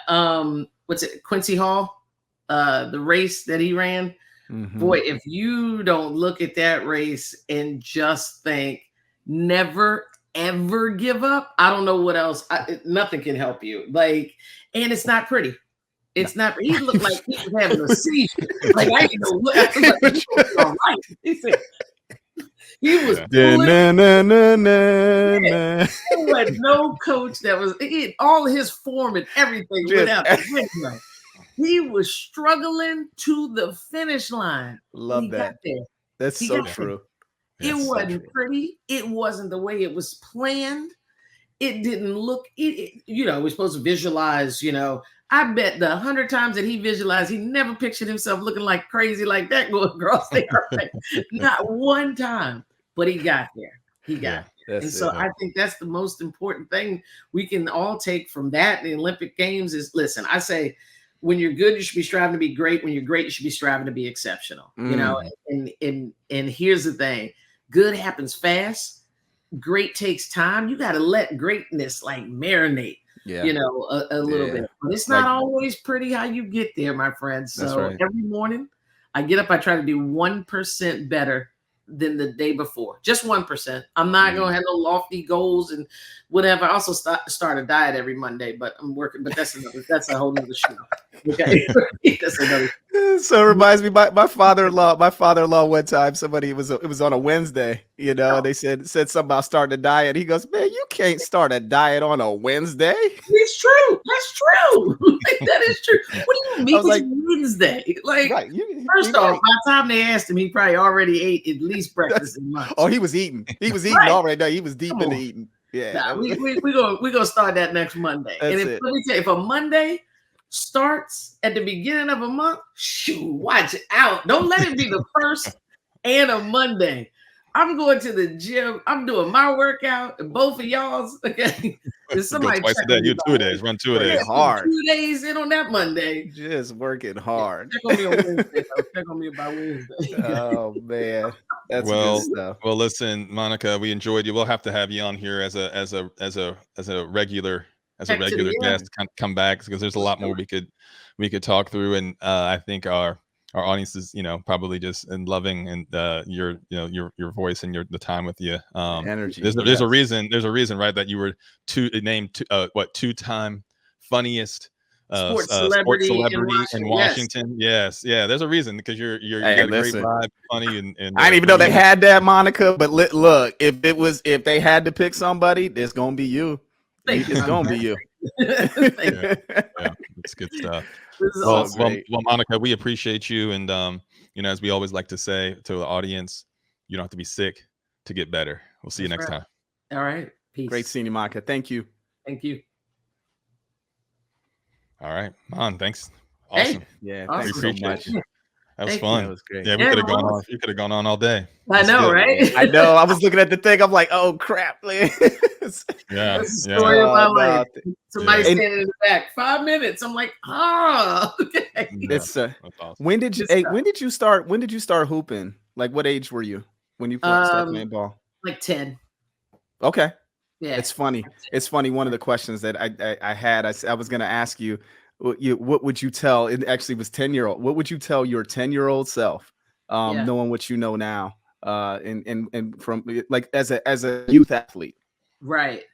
Speaker 1: What's it? Quincy Hall, the race that he ran.
Speaker 2: Mhm.
Speaker 1: Boy, if you don't look at that race and just think, never ever give up, I don't know what else. Nothing can help you. Like, and it's not pretty. It's not. He looked like he was having a seizure. Like I didn't know what. I was like, he was all right. He said he was pulling. There was no coach that was all his form and everything
Speaker 2: Just-
Speaker 1: went out the window. He was struggling to the finish line.
Speaker 2: Love
Speaker 1: He
Speaker 2: that.
Speaker 1: got there.
Speaker 2: That's
Speaker 1: He
Speaker 2: so
Speaker 1: got
Speaker 2: true.
Speaker 1: It
Speaker 2: That's so
Speaker 1: wasn't
Speaker 2: true.
Speaker 1: pretty. It wasn't the way it was planned. It didn't look. We're supposed to visualize. I bet the 100 times that he visualized, he never pictured himself looking like crazy like that going across the airplane. Not one time, but he got there. He got there. And so I think that's the most important thing we can all take from that. The Olympic Games is, listen, I say, when you're good, you should be striving to be great. When you're great, you should be striving to be exceptional. And here's the thing: good happens fast. Great takes time. You got to let greatness like marinate.
Speaker 2: Yeah.
Speaker 1: A little bit. But it's not always pretty how you get there, my friends. So every morning I get up, I try to do 1% better than the day before. Just 1%. I'm not going to have no lofty goals and whatever. I also start a diet every Monday, but I'm working. But that's a whole nother show. Okay. That's another.
Speaker 2: So it reminds me, my father-in-law one time, it was on a Wednesday, and they said something about starting a diet. He goes, man, you can't start a diet on a Wednesday.
Speaker 1: It's true. That's true. That is true. What do you mean it's Wednesday? Like,
Speaker 2: right.
Speaker 1: First off, by the time they asked him, he probably already ate at least breakfast and lunch.
Speaker 2: Oh, he was eating. He was eating already. No, he was deep into eating. Yeah.
Speaker 1: We gonna start that next Monday.
Speaker 2: That's
Speaker 1: and let me tell you, if a Monday starts at the beginning of a month, shoot, watch out. Don't let it be the first and a Monday. I'm going to the gym. I'm doing my workout, and both of y'all's. Okay.
Speaker 4: Somebody twice a day. You 2 days. Run 2 days.
Speaker 2: Hard.
Speaker 1: 2 days in on that Monday.
Speaker 2: Just working hard.
Speaker 1: Check on me on Wednesday. Check on me by Wednesday.
Speaker 2: Oh man, that's good stuff.
Speaker 4: Well, listen, Monica, we enjoyed you. We'll have to have you on here as a regular guest. Come back because there's a lot more we could talk through, and I think our audience is probably just loving and your voice and the time with you.
Speaker 2: Energy.
Speaker 4: There's a reason right that you were named two-time funniest sports celebrity in Washington. Yes. Yeah, there's a reason because you got a great vibe, funny, and
Speaker 2: I didn't even know they had that, Monica. But look, if they had to pick somebody, it's gonna be you. It's gonna be you.
Speaker 4: Yeah, it's good stuff. Well, Monica, we appreciate you, and as we always like to say to the audience, you don't have to be sick to get better. We'll see you next time.
Speaker 1: All right. Peace.
Speaker 2: Great seeing you, Monica. Thank you.
Speaker 1: Thank you.
Speaker 4: All right, Mon, thanks. Awesome.
Speaker 1: Hey,
Speaker 2: yeah,
Speaker 1: awesome.
Speaker 2: thanks so much.
Speaker 4: That was fun.
Speaker 2: That was great.
Speaker 4: Yeah, we could have gone on. You could have gone on all day.
Speaker 1: I know, right?
Speaker 2: I know. I was looking at the thing. I'm like, oh crap.
Speaker 1: Yeah. Story of my life. Somebody standing in the back. 5 minutes. I'm like, okay.
Speaker 2: It's
Speaker 4: That's awesome.
Speaker 2: When did you start hooping? Like, what age were you when you started playing ball?
Speaker 1: Like 10.
Speaker 2: Okay.
Speaker 1: Yeah.
Speaker 2: It's funny. One of the questions that I had, I was going to ask you, what would you tell? It actually was 10-year-old. What would you tell your 10-year-old self, knowing what you know now, and from like as a youth athlete?
Speaker 1: Right.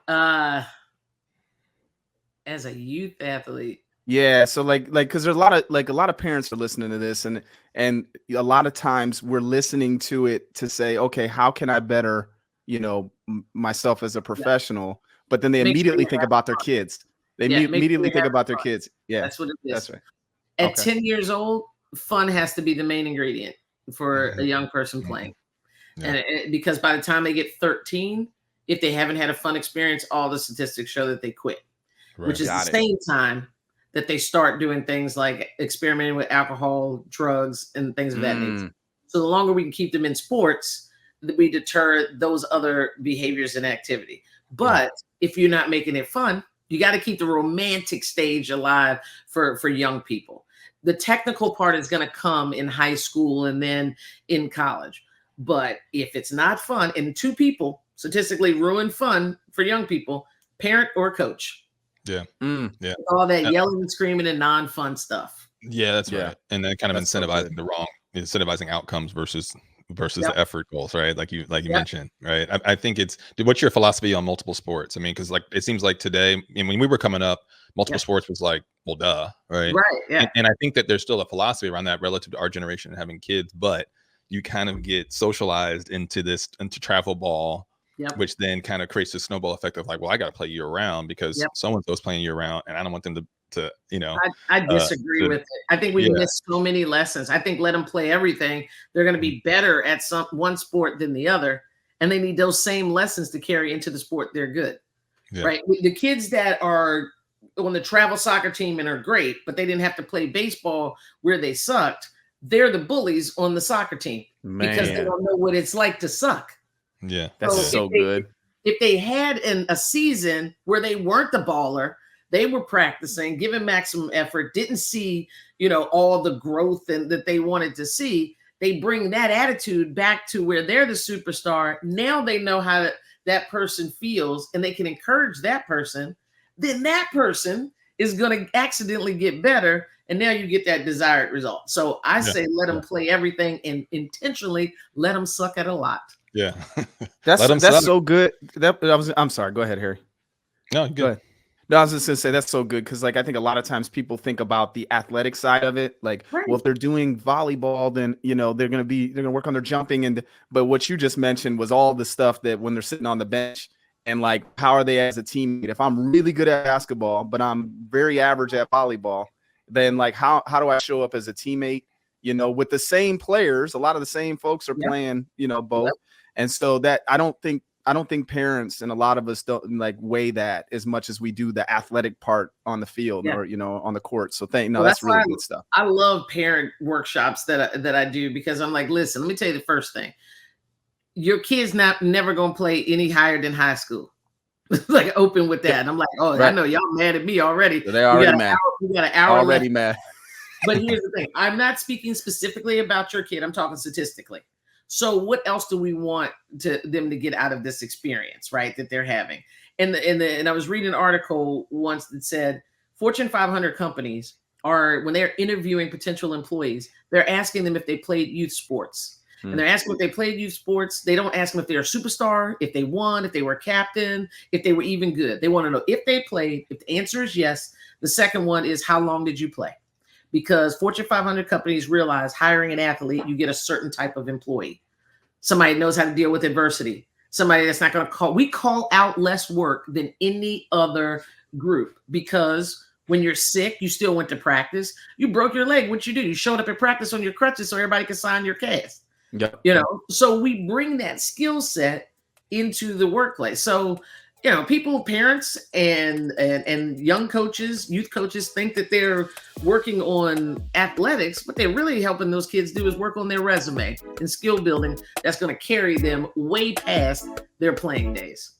Speaker 1: As a youth athlete.
Speaker 2: Yeah. So like, because there's a lot of parents are listening to this, and a lot of times we're listening to it to say, okay, how can I better, myself as a professional? But then they immediately think about their kids. They immediately think about their kids. Yeah,
Speaker 1: that's what it is.
Speaker 2: That's right.
Speaker 1: At 10 years old, fun has to be the main ingredient for a young person playing. Yeah. And because by the time they get 13, if they haven't had a fun experience, all the statistics show that they quit, which is the same time that they start doing things like experimenting with alcohol, drugs, and things of that nature. So the longer we can keep them in sports, we deter those other behaviors and activity. But if you're not making it fun, you got to keep the romantic stage alive for young people. The technical part is going to come in high school and then in college. But if it's not fun, and 2 people statistically ruin fun for young people, parent or coach.
Speaker 4: Yeah. Yeah.
Speaker 1: All that yelling and screaming and non-fun stuff.
Speaker 4: Yeah, that's
Speaker 2: Yeah.
Speaker 4: right. And then kind of
Speaker 2: That's so
Speaker 4: incentivizing
Speaker 2: good.
Speaker 4: incentivizing outcomes versus
Speaker 1: Yep.
Speaker 4: the effort goals, right? Like you
Speaker 1: Yep.
Speaker 4: mentioned, right? I think what's your philosophy on multiple sports? I mean, because like it seems like today, and when we were coming up, multiple
Speaker 1: Yep.
Speaker 4: sports was like, well, duh, right?
Speaker 1: Right. Yeah.
Speaker 4: And I think that there's still a philosophy around that relative to our generation and having kids, but you kind of get socialized into travel ball,
Speaker 1: Yep.
Speaker 4: which then kind of creates this snowball effect of like, well, I got to play year round because
Speaker 1: Yep.
Speaker 4: so-and-so's playing year round, and I don't want them to
Speaker 1: I disagree with it. I think we miss so many lessons. I think let them play everything. They're going to be better at one sport than the other, and they need those same lessons to carry into the sport they're good.
Speaker 4: Yeah.
Speaker 1: Right? The kids that are on the travel soccer team and are great, but they didn't have to play baseball where they sucked, they're the bullies on the soccer team because they don't know what it's like to suck.
Speaker 4: Yeah.
Speaker 2: That's so good.
Speaker 1: If they had a season where they weren't the baller, they were practicing, giving maximum effort, didn't see, all the growth that they wanted to see. They bring that attitude back to where they're the superstar. Now they know how that person feels and they can encourage that person. Then that person is going to accidentally get better. And now you get that desired result. So I say, let them play everything and intentionally let them suck at a lot.
Speaker 4: Yeah.
Speaker 2: That's so good. I'm sorry. Go ahead, Harry.
Speaker 4: No, good.
Speaker 2: Go ahead. No, I was just gonna say that's so good because like I think a lot of times people think about the athletic side of it, like, well, if they're doing volleyball, then they're gonna work on their jumping, but what you just mentioned was all the stuff that when they're sitting on the bench and like how are they as a teammate? If I'm really good at basketball, but I'm very average at volleyball, then like how do I show up as a teammate? With the same players, a lot of the same folks are playing, both, and so that I don't think parents and a lot of us don't like weigh that as much as we do the athletic part on the field or on the court. So that's really good stuff.
Speaker 1: I love parent workshops that I do because I'm like, listen, let me tell you the first thing. Your kid's never gonna play any higher than high school. Like open with that. And I'm like, I know y'all mad at me already.
Speaker 2: So they already mad.
Speaker 1: You got an hour
Speaker 2: already
Speaker 1: left.
Speaker 2: mad.
Speaker 1: But here's the thing. I'm not speaking specifically about your kid. I'm talking statistically. So what else do we want them to get out of this experience, right, that they're having? And I was reading an article once that said Fortune 500 companies when they're interviewing potential employees, they're asking them if they played youth sports. And they're asking if they played youth sports. They don't ask them if they're a superstar, if they won, if they were a captain, if they were even good. They want to know if they played. If the answer is yes, the second one is how long did you play? Because Fortune 500 companies realize hiring an athlete, you get a certain type of employee. Somebody knows how to deal with adversity. Somebody that's not going to we call out less work than any other group because when you're sick, you still went to practice. You broke your leg. What you do? You showed up at practice on your crutches so everybody could sign your cast.
Speaker 2: Yep.
Speaker 1: So we bring that skill set into the workplace. So, people, parents and young coaches, youth coaches think that they're working on athletics. What they're really helping those kids do is work on their resume and skill building that's going to carry them way past their playing days.